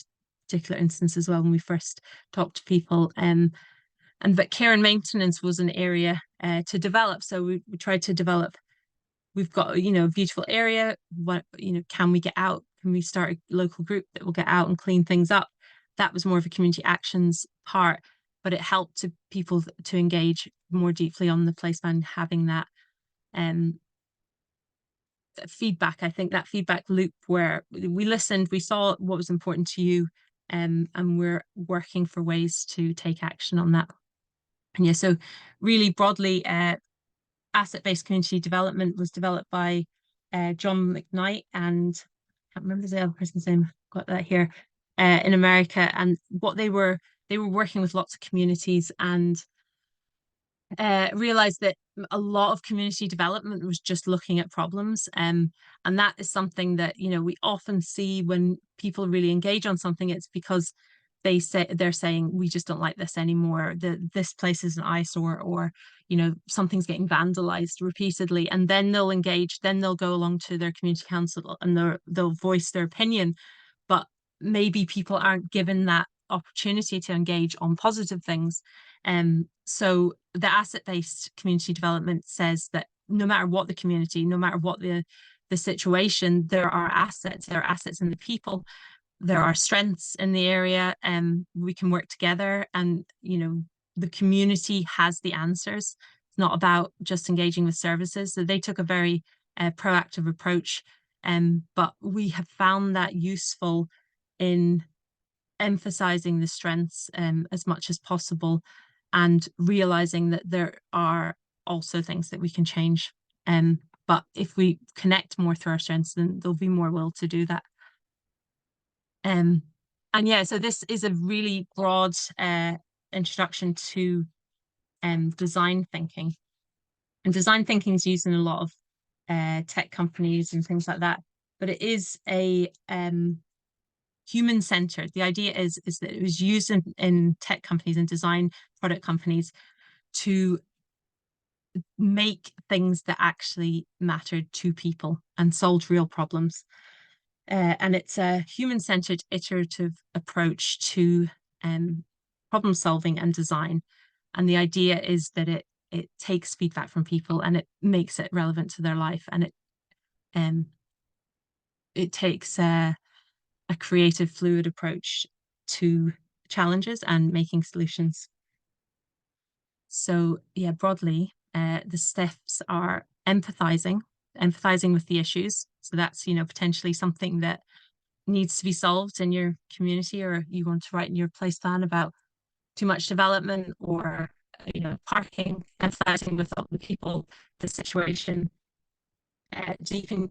particular instance as well when we first talked to people. And that care and maintenance was an area to develop. So we tried to develop. We've got, a beautiful area. What, can we get out? Can we start a local group that will get out and clean things up? That was more of a community actions part, but it helped to people to engage more deeply on the place plan, having that feedback. I think that feedback loop where we listened, we saw what was important to you, and we're working for ways to take action on that. And yeah, so really broadly, asset-based community development was developed by John McKnight, and I can't remember the other person's name, got that here, in America. And what they were working with lots of communities and realized that a lot of community development was just looking at problems. And that is something that, we often see when people really engage on something. It's because they're saying, we just don't like this anymore. This place is an eyesore, or, something's getting vandalized repeatedly. And then they'll engage, then they'll go along to their community council and they'll voice their opinion. But maybe people aren't given that opportunity to engage on positive things. So the asset-based community development says that no matter what the community, no matter what the situation, there are assets in the people, there are strengths in the area, and we can work together, and the community has the answers. It's not about just engaging with services. So they took a very proactive approach, but we have found that useful in emphasizing the strengths as much as possible, and realizing that there are also things that we can change. But if we connect more through our strengths, then there'll be more will to do that. And yeah, so this is a really broad introduction to design thinking. And design thinking is used in a lot of tech companies and things like that. But it is a human-centered. The idea is that it was used in tech companies and design product companies to make things that actually mattered to people and solved real problems. And it's a human-centered, iterative approach to problem solving and design. And the idea is that it takes feedback from people and it makes it relevant to their life, and it takes a creative, fluid approach to challenges and making solutions. So yeah, broadly, the steps are empathizing with the issues. So that's, potentially something that needs to be solved in your community, or you want to write in your place plan about too much development or, parking, empathizing with all the people, the situation. Deepening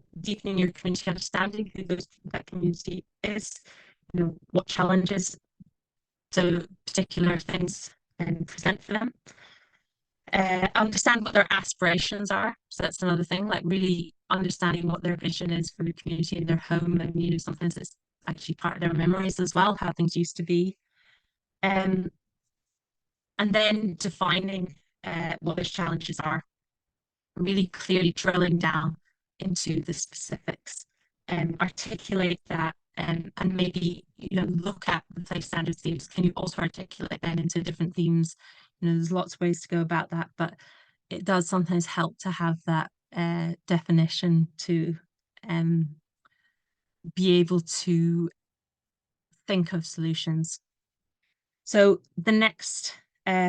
your community understanding who that community is, what challenges so particular things present for them. Understand what their aspirations are. So that's another thing, like really understanding what their vision is for the community and their home, and sometimes it's actually part of their memories as well, how things used to be. And then defining what those challenges are, really clearly drilling down into the specifics, and articulate that, and maybe look at the place standards themes. Can you also articulate them into different themes? There's lots of ways to go about that, but it does sometimes help to have that definition to be able to think of solutions. So the next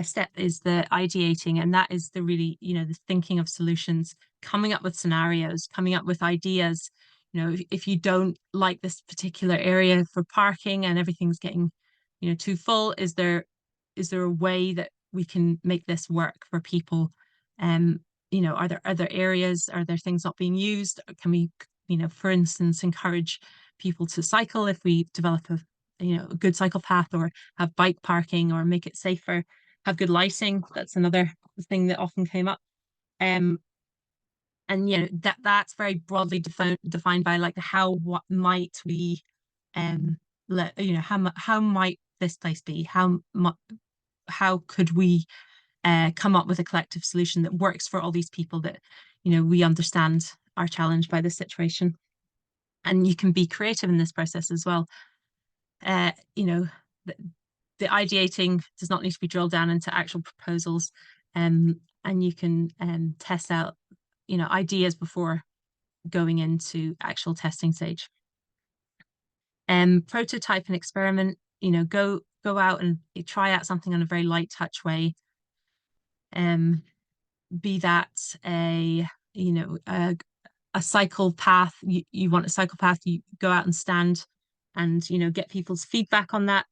step is the ideating, and that is the really, the thinking of solutions, coming up with scenarios, coming up with ideas. If you don't like this particular area for parking and everything's getting, too full, is there a way that we can make this work for people? Are there other areas? Are there things not being used? Can we, for instance, encourage people to cycle if we develop a good cycle path, or have bike parking, or make it safer, have good lighting? That's another thing that often came up. And that's very broadly defined by like what might we you know, how might this place be? How could we come up with a collective solution that works for all these people that, you know, we understand are challenged by this situation. And you can be creative in this process as well. You know, the ideating does not need to be drilled down into actual proposals, and you can test out, you know, ideas before going into actual testing stage. Prototype and experiment, you know, go out and try out something in a very light touch way. Be that a, you know, a cycle path, you want a cycle path, you go out and stand and, you know, get people's feedback on that.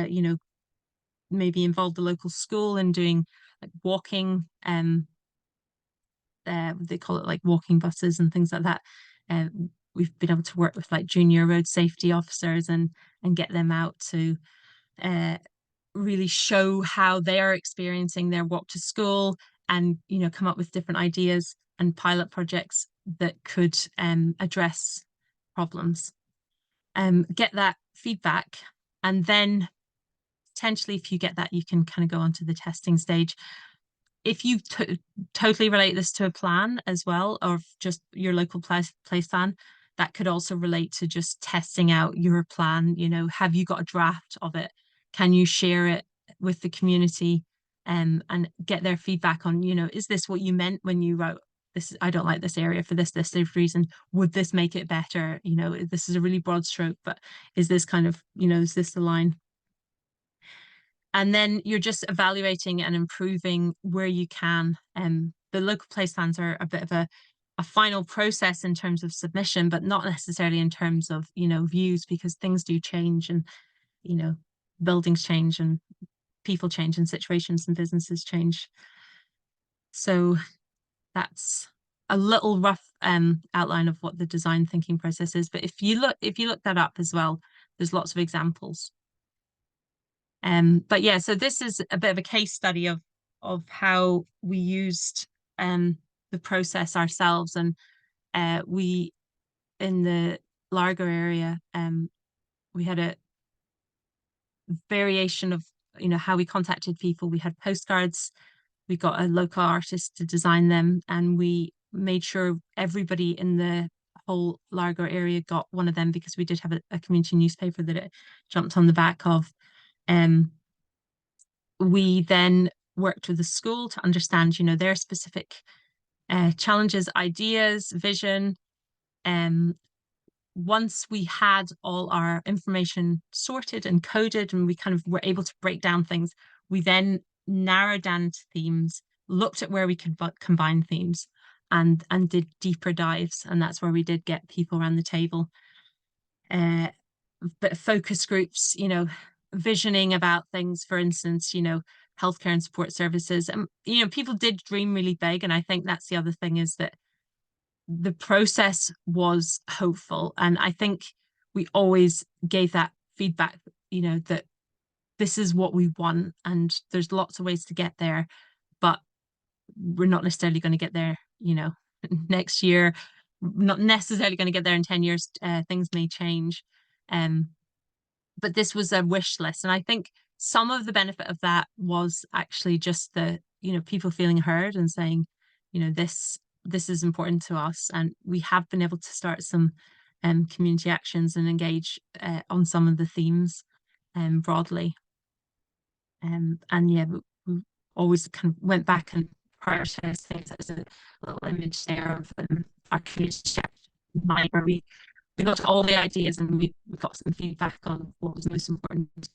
You know, maybe involve the local school in doing like walking, they call it like walking buses and things like that. We've been able to work with like junior road safety officers and get them out to really show how they are experiencing their walk to school, and, you know, come up with different ideas and pilot projects that could address problems. Get that feedback, and then potentially if you get that, you can kind of go on to the testing stage. If you totally relate this to a plan as well, or just your local place plan, that could also relate to just testing out your plan. You know, have you got a draft of it? Can you share it with the community, and get their feedback on, you know, is this what you meant when you wrote this? I don't like this area for this reason. Would this make it better? You know, this is a really broad stroke, but is this kind of, you know, is this the line? And then you're just evaluating and improving where you can. The local place plans are a bit of a final process in terms of submission, but not necessarily in terms of, you know, views, because things do change, and, you know, buildings change and people change and situations and businesses change. So that's a little rough outline of what the design thinking process is. But if you look that up as well, there's lots of examples. But yeah, so this is a bit of a case study of how we used the process ourselves, and we, in the Largo area, we had a variation of, you know, how we contacted people. We had postcards, we got a local artist to design them, and we made sure everybody in the whole Largo area got one of them, because we did have a community newspaper that it jumped on the back of. We then worked with the school to understand, you know, their specific challenges, ideas, vision. Once we had all our information sorted and coded, and we kind of were able to break down things, we then narrowed down to themes, looked at where we could combine themes, and did deeper dives. And that's where we did get people around the table. But focus groups, you know, visioning about things, for instance, you know, healthcare and support services. And, you know, people did dream really big. And I think that's the other thing, is that the process was hopeful. And I think we always gave that feedback, you know, that this is what we want, and there's lots of ways to get there, but we're not necessarily going to get there, you know, next year, not necessarily going to get there in 10 years. Things may change. But this was a wish list. And I think some of the benefit of that was actually just the, you know, people feeling heard and saying, you know, this is important to us. And we have been able to start some community actions and engage on some of the themes broadly. And yeah, we always kind of went back and prioritized things. There's a little image there of our community library. We looked at all the ideas, and we got some feedback on what was most important.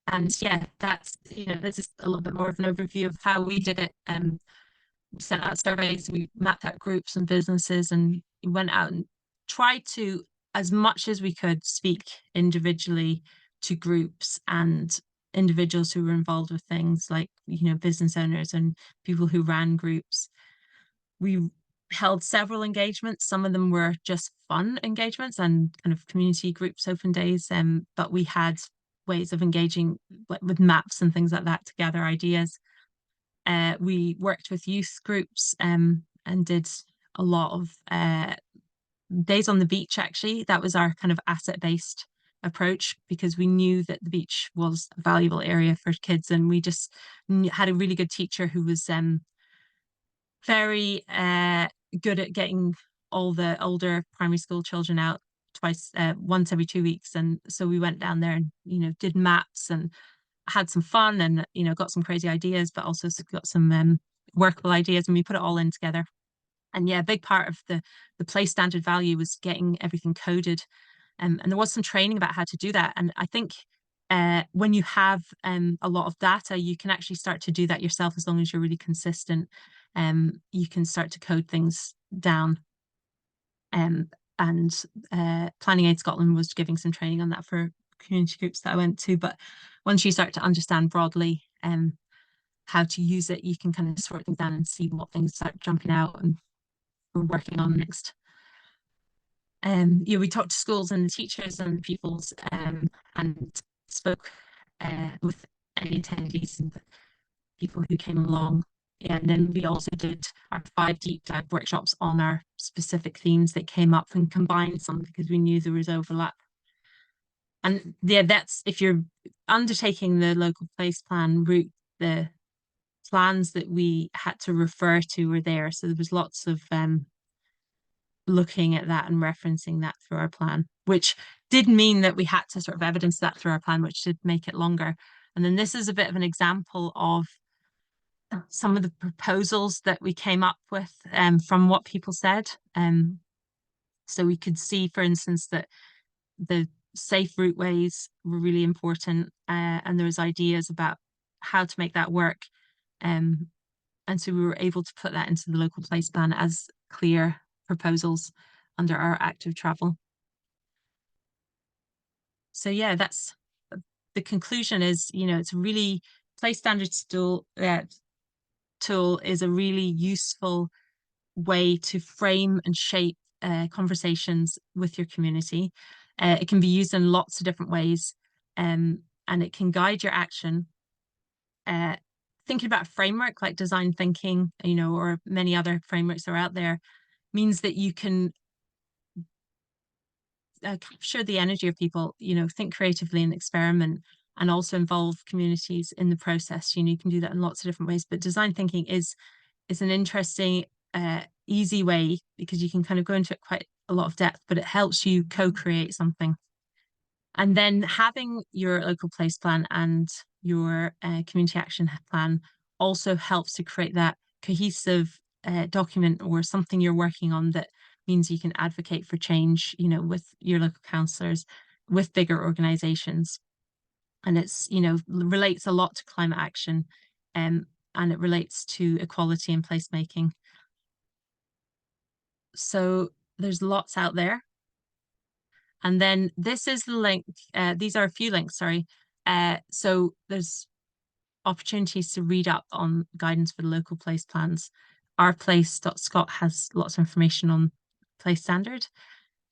And yeah, that's, you know, this is a little bit more of an overview of how we did it. We sent out surveys, we mapped out groups and businesses, and we went out and tried to, as much as we could, speak individually to groups and individuals who were involved with things, like, you know, business owners and people who ran groups. We held several engagements. Some of them were just fun engagements and kind of community groups, open days, but we had ways of engaging with maps and things like that to gather ideas. We worked with youth groups and did a lot of days on the beach, actually. That was our kind of asset-based approach, because we knew that the beach was a valuable area for kids, and we just had a really good teacher who was very good at getting all the older primary school children out once every 2 weeks. And so we went down there and, did maps and had some fun, and, got some crazy ideas, but also got some workable ideas, and we put it all in together. And yeah, a big part of the place standard value was getting everything coded. And there was some training about how to do that. And I think when you have a lot of data, you can actually start to do that yourself, as long as you're really consistent. You can start to code things down. And Planning Aid Scotland was giving some training on that for community groups that I went to. But once you start to understand broadly how to use it, you can kind of sort things down and see what things start jumping out and we're working on next. We talked to schools and teachers and pupils and spoke with any attendees and people who came along. And then we also did our 5 deep dive workshops on our specific themes that came up, and combined some because we knew there was overlap. And yeah, that's if you're undertaking the local place plan route, the plans that we had to refer to were there. So there was lots of looking at that and referencing that through our plan, which did mean that we had to sort of evidence that through our plan, which did make it longer. And then this is a bit of an example of some of the proposals that we came up with from what people said. So we could see, for instance, that the safe routeways were really important, and there was ideas about how to make that work. And so we were able to put that into the local place plan as clear proposals under our active travel. So yeah, that's the conclusion is, it's really place standards tool is a really useful way to frame and shape conversations with your community. It can be used in lots of different ways, and it can guide your action. Thinking about a framework like design thinking, or many other frameworks that are out there, means that you can capture the energy of people, think creatively and experiment, and also involve communities in the process. You can do that in lots of different ways, but design thinking is an interesting, easy way, because you can kind of go into it quite a lot of depth, but it helps you co-create something. And then having your local place plan and your community action plan also helps to create that cohesive document or something you're working on that means you can advocate for change, with your local councillors, with bigger organizations. And it's, relates a lot to climate action, and it relates to equality and placemaking. So there's lots out there. And then this is the link. These are a few links, sorry. So there's opportunities to read up on guidance for the local place plans. Ourplace.scot has lots of information on place standard.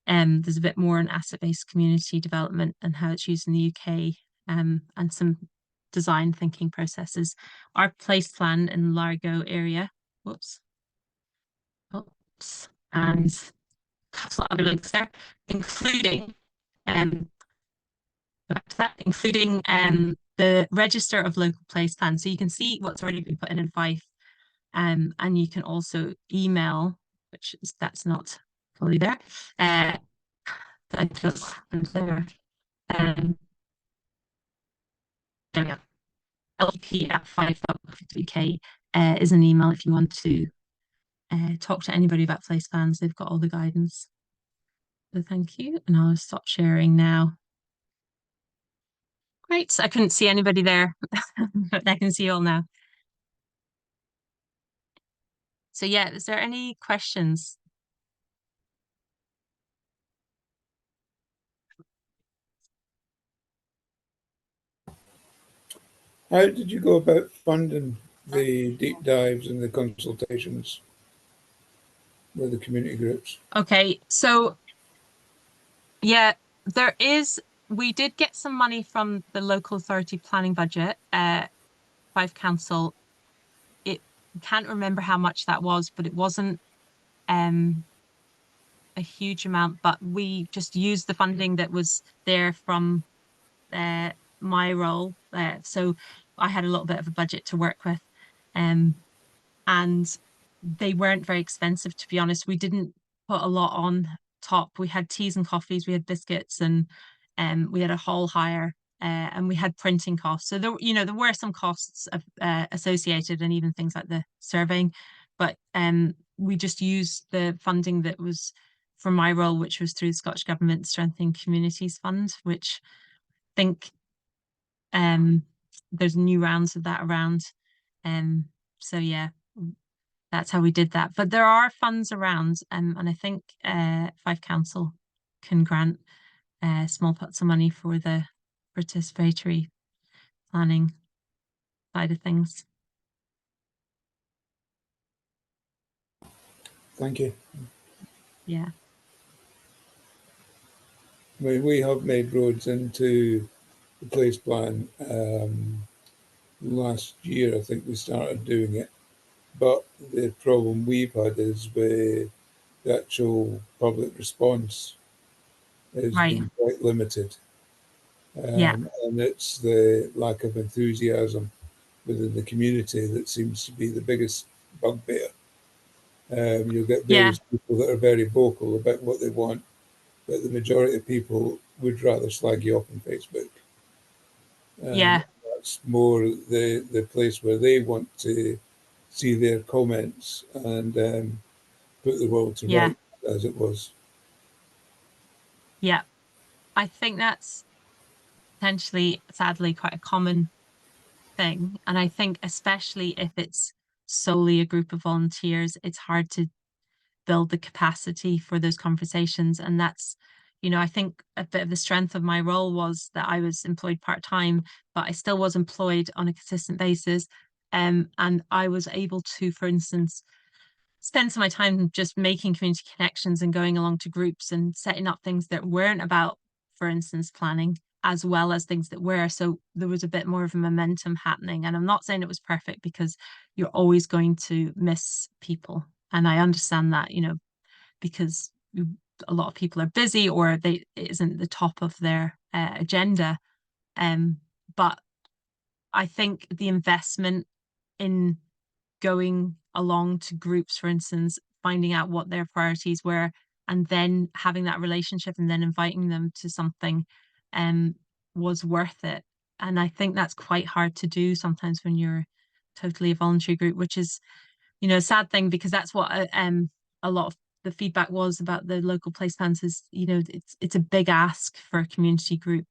There's a bit more on asset-based community development and how it's used in the UK, and some design thinking processes. Our place plan in Largo area, and a couple of other links there, including the register of local place plans. So you can see what's already been put in Fife, and you can also email, that's not fully there. That just happened there. There we go. lp@fife.uk is an email if you want to talk to anybody about place plans. They've got all the guidance. So thank you, and I'll stop sharing now. Great, I couldn't see anybody there, but I can see you all now. So yeah, is there any questions? How did you go about funding the deep dives and the consultations with the community groups? Okay, so yeah, we did get some money from the local authority planning budget, Fife Council. Can't remember how much that was, but it wasn't a huge amount, but we just used the funding that was there from my role. So I had a little bit of a budget to work with, and they weren't very expensive, to be honest. We didn't put a lot on top. We had teas and coffees, we had biscuits, and we had a hall hire, and we had printing costs. So there were some costs associated, and even things like the surveying, but we just used the funding that was from my role, which was through the Scottish Government Strengthening Communities Fund, which I think there's new rounds of that around. So yeah, that's how we did that. But there are funds around, and I think Fife Council can grant small pots of money for the participatory planning side of things. Thank you. Yeah. I mean, we have made roads into the place plan. Last year, I think we started doing it. But the problem we've had is with the actual public response has been quite limited. And it's the lack of enthusiasm within the community that seems to be the biggest bugbear. You'll get various people that are very vocal about what they want, but the majority of people would rather slag you off on Facebook. That's more the place where they want to see their comments and put the world to right as it was. Yeah, I think that's potentially, sadly, quite a common thing. And I think especially if it's solely a group of volunteers, it's hard to build the capacity for those conversations. And that's, I think a bit of the strength of my role was that I was employed part-time, but I still was employed on a consistent basis. And I was able to, for instance, spend some of my time just making community connections and going along to groups and setting up things that weren't about, for instance, planning, as well as things that were. So there was a bit more of a momentum happening. And I'm not saying it was perfect, because you're always going to miss people. And I understand that, because a lot of people are busy, or it isn't the top of their agenda. But I think the investment in going along to groups, for instance, finding out what their priorities were, and then having that relationship and then inviting them to something was worth it. And I think that's quite hard to do sometimes when you're totally a voluntary group, which is, a sad thing, because that's what a lot of the feedback was about the local place plans is, it's a big ask for a community group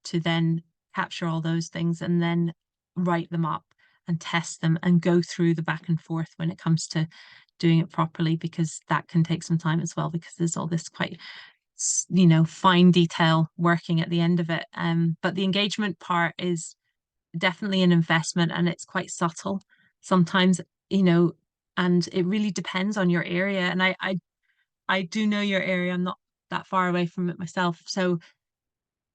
to then capture all those things and then write them up and test them and go through the back and forth when it comes to doing it properly, because that can take some time as well, because there's all this quite fine detail working at the end of it. But the engagement part is definitely an investment, and it's quite subtle sometimes, and it really depends on your area. And I do know your area. I'm not that far away from it myself, so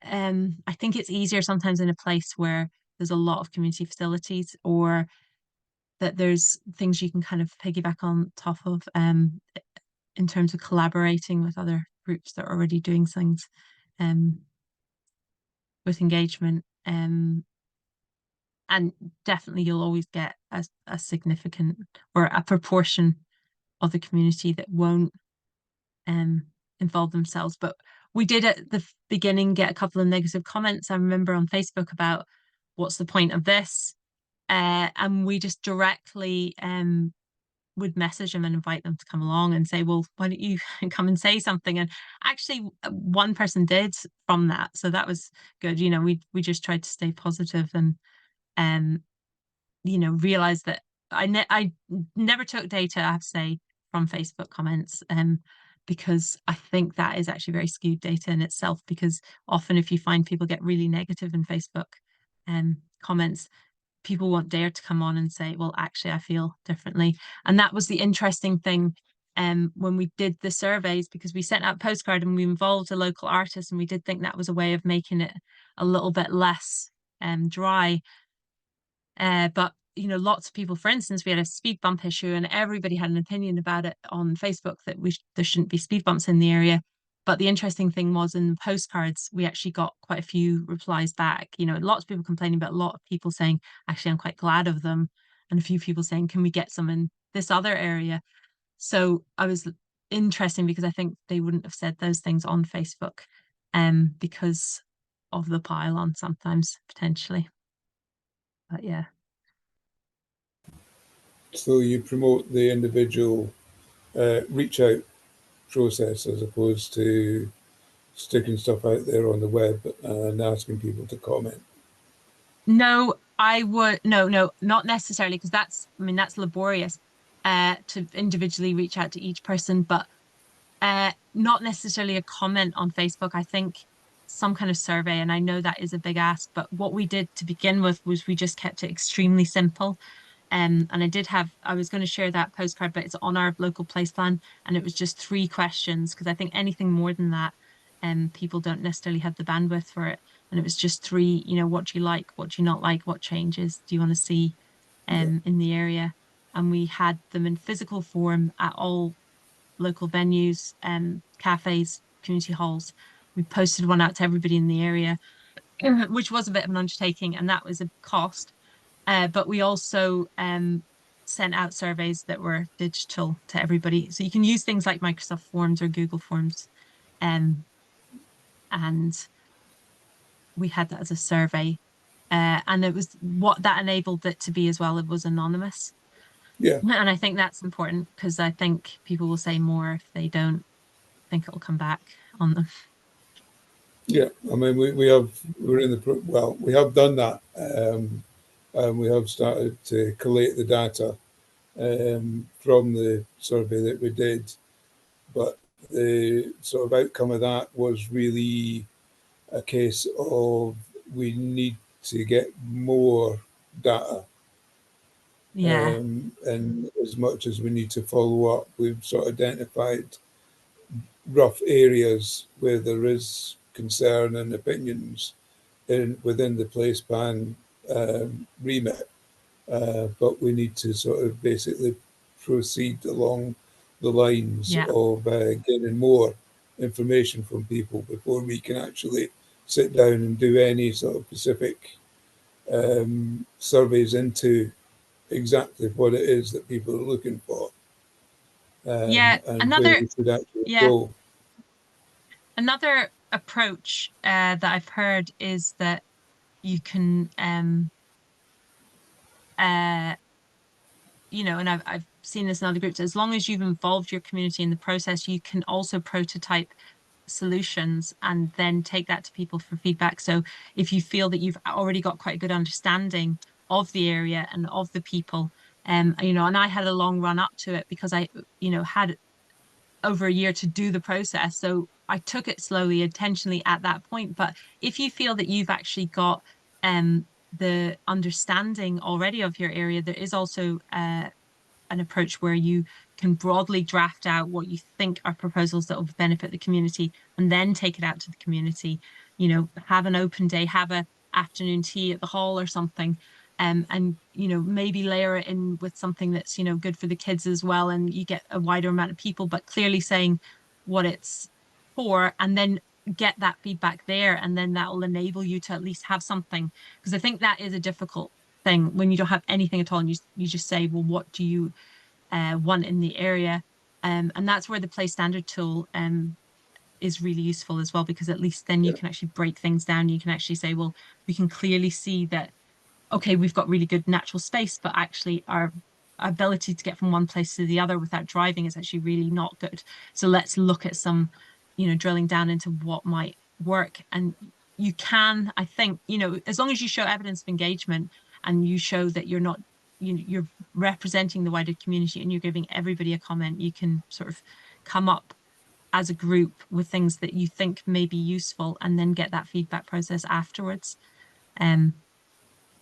I think it's easier sometimes in a place where there's a lot of community facilities, or that there's things you can kind of piggyback on top of in terms of collaborating with other groups that are already doing things with engagement. And definitely you'll always get a significant or a proportion of the community that won't involve themselves. But we did at the beginning get a couple of negative comments, I remember, on Facebook about what's the point of this? And we just directly would message them and invite them to come along and say, well, why don't you come and say something? And actually one person did from that. So that was good. We just tried to stay positive and realize that I never took data, I have to say, from Facebook comments, because I think that is actually very skewed data in itself, because often if you find people get really negative in Facebook comments, people won't dare to come on and say, well, actually, I feel differently. And that was the interesting thing when we did the surveys, because we sent out a postcard and we involved a local artist, and we did think that was a way of making it a little bit less dry. But you know, lots of people, for instance, we had a speed bump issue and everybody had an opinion about it on Facebook that there shouldn't be speed bumps in the area. But the interesting thing was in the postcards, we actually got quite a few replies back. You know, lots of people complaining, but a lot of people saying, actually, I'm quite glad of them. And a few people saying, can we get some in this other area? So I was interesting because I think they wouldn't have said those things on Facebook because of the pylon sometimes, potentially. But yeah. So you promote the individual reach out process as opposed to sticking stuff out there on the web and asking people to comment? No, no, not necessarily, because that's, I mean, that's laborious to individually reach out to each person, but not necessarily a comment on Facebook. I think some kind of survey, and I know that is a big ask, but what we did to begin with was we just kept it extremely simple. And I was going to share that postcard, but it's on our local place plan, and it was just 3 questions because I think anything more than that, people don't necessarily have the bandwidth for it. And it was just 3, you know, what do you like, what do you not like, what changes do you want to see, in the area? And we had them in physical form at all local venues, cafes, community halls. We posted one out to everybody in the area, which was a bit of an undertaking, and that was a cost. But we also sent out surveys that were digital to everybody. So you can use things like Microsoft Forms or Google Forms. And we had that as a survey. And it was what that enabled it to be as well. It was anonymous. Yeah. And I think that's important because I think people will say more if they don't think it'll come back on them. Yeah, I mean, we're in the, well, we have done that. And we have started to collate the data from the survey that we did. But the sort of outcome of that was really a case of we need to get more data. Yeah. And as much as we need to follow up, we've sort of identified rough areas where there is concern and opinions within the place plan remit. But we need to sort of basically proceed along the lines of getting more information from people before we can actually sit down and do any sort of specific surveys into exactly what it is that people are looking for. And where we should actually go. Another approach that I've heard is that you can you know, and I've seen this in other groups, as long as you've involved your community in the process, you can also prototype solutions and then take that to people for feedback. So if you feel that you've already got quite a good understanding of the area and of the people, you know, and I had a long run up to it because I, you know, had over a year to do the process. So I took it slowly, intentionally at that point. But if you feel that you've actually got the understanding already of your area, there is also an approach where you can broadly draft out what you think are proposals that will benefit the community and then take it out to the community. You know, have an open day, have a afternoon tea at the hall or something. And you know, maybe layer it in with something that's, you know, good for the kids as well, and you get a wider amount of people, but clearly saying what it's for, and then get that feedback there, and then that will enable you to at least have something. Because I think that is a difficult thing when you don't have anything at all, and you just say, well, what do you want in the area? And that's where the Place Standard tool is really useful as well, because at least then you can actually break things down. You can actually say, well, we can clearly see that, okay, we've got really good natural space, but actually our ability to get from one place to the other without driving is actually really not good. So let's look at some, you know, drilling down into what might work. And you can, I think, you know, as long as you show evidence of engagement and you show that you're not, you're representing the wider community and you're giving everybody a comment, you can sort of come up as a group with things that you think may be useful and then get that feedback process afterwards.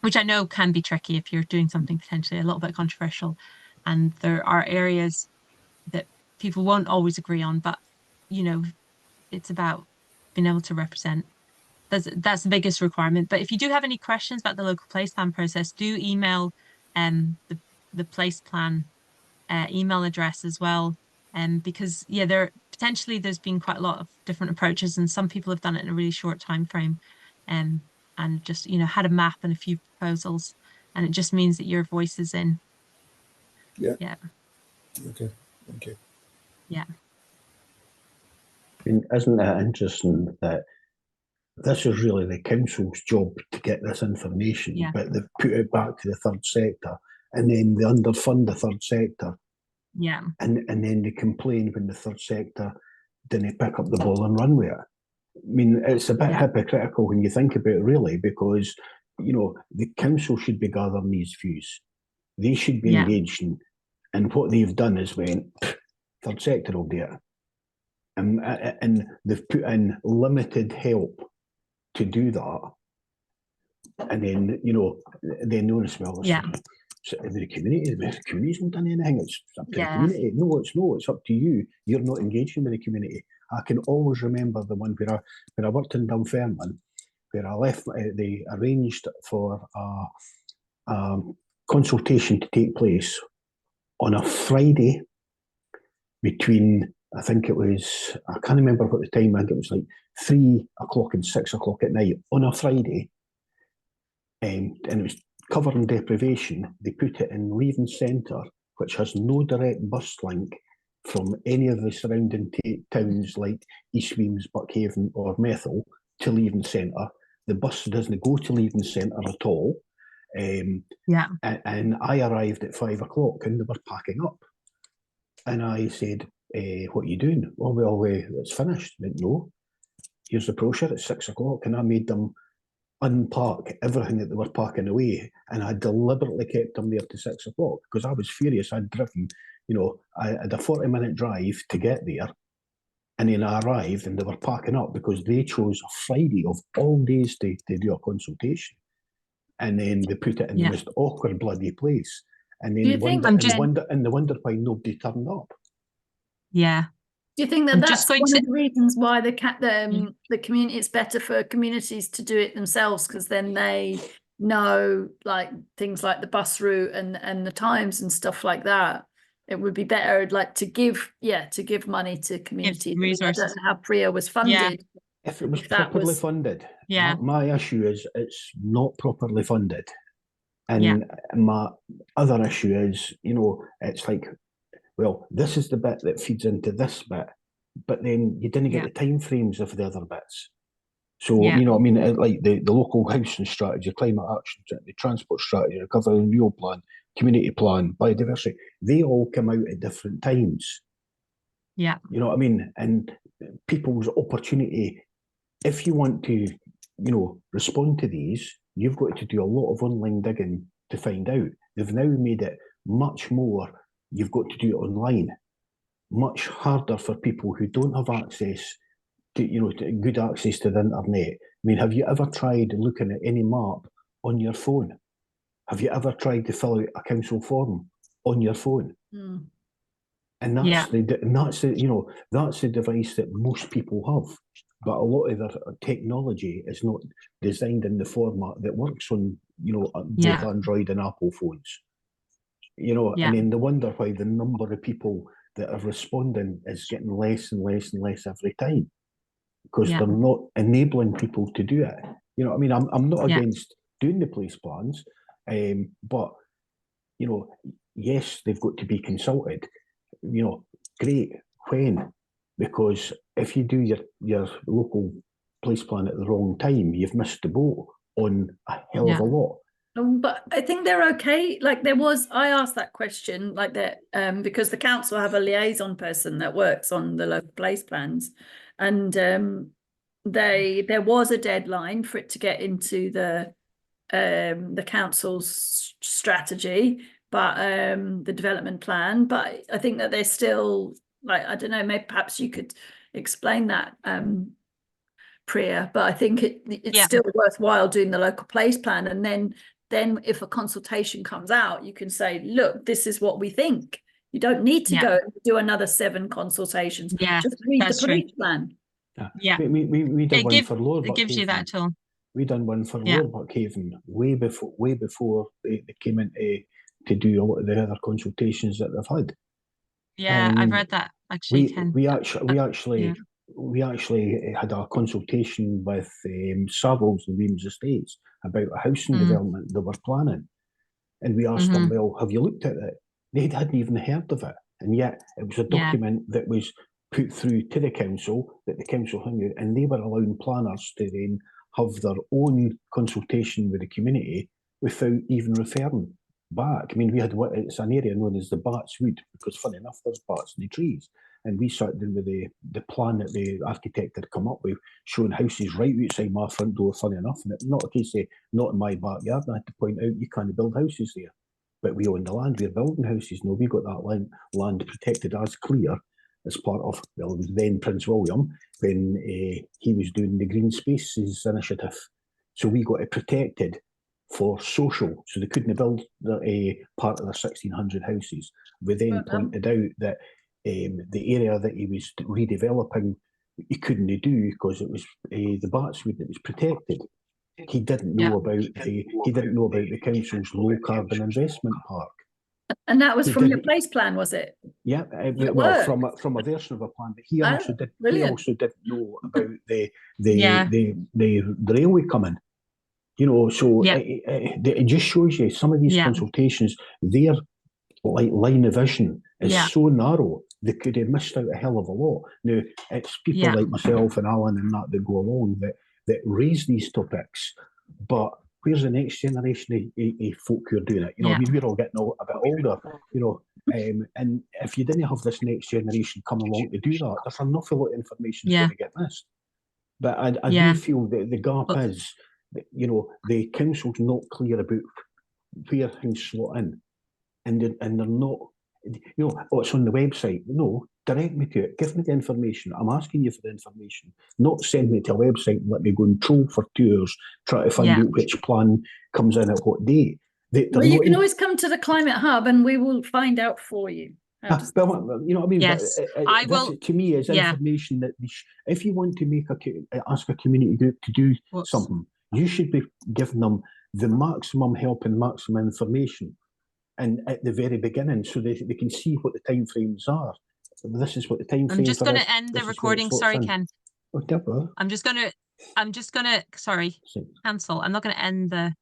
Which I know can be tricky if you're doing something potentially a little bit controversial. And there are areas that people won't always agree on, but you know, it's about being able to represent. That's the biggest requirement. But if you do have any questions about the local place plan process, do email the place plan email address as well. Because yeah, there's been quite a lot of different approaches, and some people have done it in a really short time frame, and just had a map and a few proposals, and it just means that your voice is in. Yeah. Yeah. Okay. Thank you. Yeah. I mean, isn't it interesting that this is really the council's job to get this information, but they've put it back to the third sector, and then they underfund the third sector. Yeah. And then they complain when the third sector didn't pick up the ball and run with it. I mean, it's a bit hypocritical when you think about it, really, because, the council should be gathering these views. They should be engaging. And what they've done is went, third sector will do it. And they've put in limited help to do that. And then, then notice, well, so the community's not done anything. It's up to the community. No, it's up to you. You're not engaging with the community. I can always remember the one where I worked in Dunfermline, where I left. They arranged for a consultation to take place on a Friday between, I think it was, I can't remember what the time. I think it was like 3 o'clock and 6 o'clock at night on a Friday, and it was covering deprivation. They put it in Leven Centre, which has no direct bus link from any of the surrounding towns like East Weems, Buckhaven or Methil to Leven Centre. The bus doesn't go to Leven Centre at all. And I arrived at 5 o'clock and they were packing up. And I said, what are you doing? Well, it's finished. I went, no, here's the brochure, it's 6 o'clock. And I made them unpark everything that they were parking away, and I deliberately kept them there to 6 o'clock because I was furious. I'd driven, I had a 40-minute drive to get there, and then I arrived and they were parking up because they chose a Friday of all days to do a consultation, and then they put it in the most awkward bloody place, and then they wonder why nobody turned up. Yeah. Do you think that that's one of the reasons why the community, it's better for communities to do it themselves, because then they know like things like the bus route and the times and stuff like that? It would be better like to give money to communities. Resources. I don't know how PRIA was funded. If it was properly funded. My issue is it's not properly funded. And my other issue is, it's like, well, this is the bit that feeds into this bit, but then you didn't get the time frames of the other bits. So, like the local housing strategy, climate action, the transport strategy, recovery and renewal plan, community plan, biodiversity, they all come out at different times. Yeah. You know what I mean? And people's opportunity, if you want to, respond to these, you've got to do a lot of online digging to find out. They've now made it much more. You've got to do it online, much harder for people who don't have access to, to good access to the internet. I mean, have you ever tried looking at any map on your phone? Have you ever tried to fill out a council form on your phone? Mm. And that's that's the device that most people have. But a lot of the technology is not designed in the format that works on, both Android and Apple phones. And then they wonder why the number of people that are responding is getting less and less and less every time, because they're not enabling people to do it. I mean, I'm not against doing the place plans, but yes, they've got to be consulted. Great. When? Because if you do your local place plan at the wrong time, you've missed the boat on a hell of a lot. But I think they're okay. Like I asked that question like that because the council have a liaison person that works on the local place plans, and there was a deadline for it to get into the council's strategy, but the development plan. But I think that they're still like, I don't know, maybe perhaps you could explain that, Priya. But I think it's still worthwhile doing the local place plan, and then if a consultation comes out, you can say, look, this is what we think. You don't need to go do another 7 consultations. Just read the place plan. We did one for Lower Buckhaven. It gives you that tool. We done one for Lower Buckhaven way before they came into to do a lot of the other consultations that they've had. Yeah, I've read that actually, Ken. We actually had a consultation with Savills and Weems Estates about a housing development they were planning. And we asked them, well, have you looked at it? They hadn't even heard of it. And yet it was a document that was put through to the council, that the council hung out, and they were allowing planners to then have their own consultation with the community without even referring back. I mean, it's an area known as the Bats Wood, because funny enough, there's bats in the trees. And we sat down with the plan that the architect had come up with, showing houses right outside my front door, funny enough. And it's not a case of not in my backyard. I had to point out you can't build houses there. But we own the land, we're building houses. No, we got that land protected as clear as part of, well, it was then Prince William, when he was doing the Green Spaces Initiative. So we got it protected for social, so they couldn't build part of their 1,600 houses. We then pointed out that the area that he was redeveloping, he couldn't do because it was the Batswood that was protected. He didn't know about the council's low carbon investment park. And that was from your place plan, was it? Yeah, well, from a version of a plan, but he also didn't know about the railway coming. You know, so it just shows you some of these consultations, their line of vision is so narrow, they could have missed out a hell of a lot. Now, it's people like myself and Alan and that go along that raise these topics, but where's the next generation of folk who are doing it? You know, I mean, we're all getting a bit older, you know, and if you didn't have this next generation come along to do that, there's an awful lot of information going to get missed. But I do feel that the gap is, you know, the council's not clear about where things slot in, and they're not, you know, it's on the website. No, direct me to it. Give me the information. I'm asking you for the information, not send me to a website and let me go and troll for 2 hours, try to find out which plan comes in at what date. Well, you can always come to the Climate Hub and we will find out for you. But, you know what I mean? Yes, I will. To me, is information that if you want to ask a community group to do something, you should be giving them the maximum help and maximum information, and at the very beginning, so they can see what the timeframes are. This is what the time. I'm just going to end the recording. Sorry, Ken. Oh, Deborah. I'm just going to. Sorry, cancel. I'm not going to end the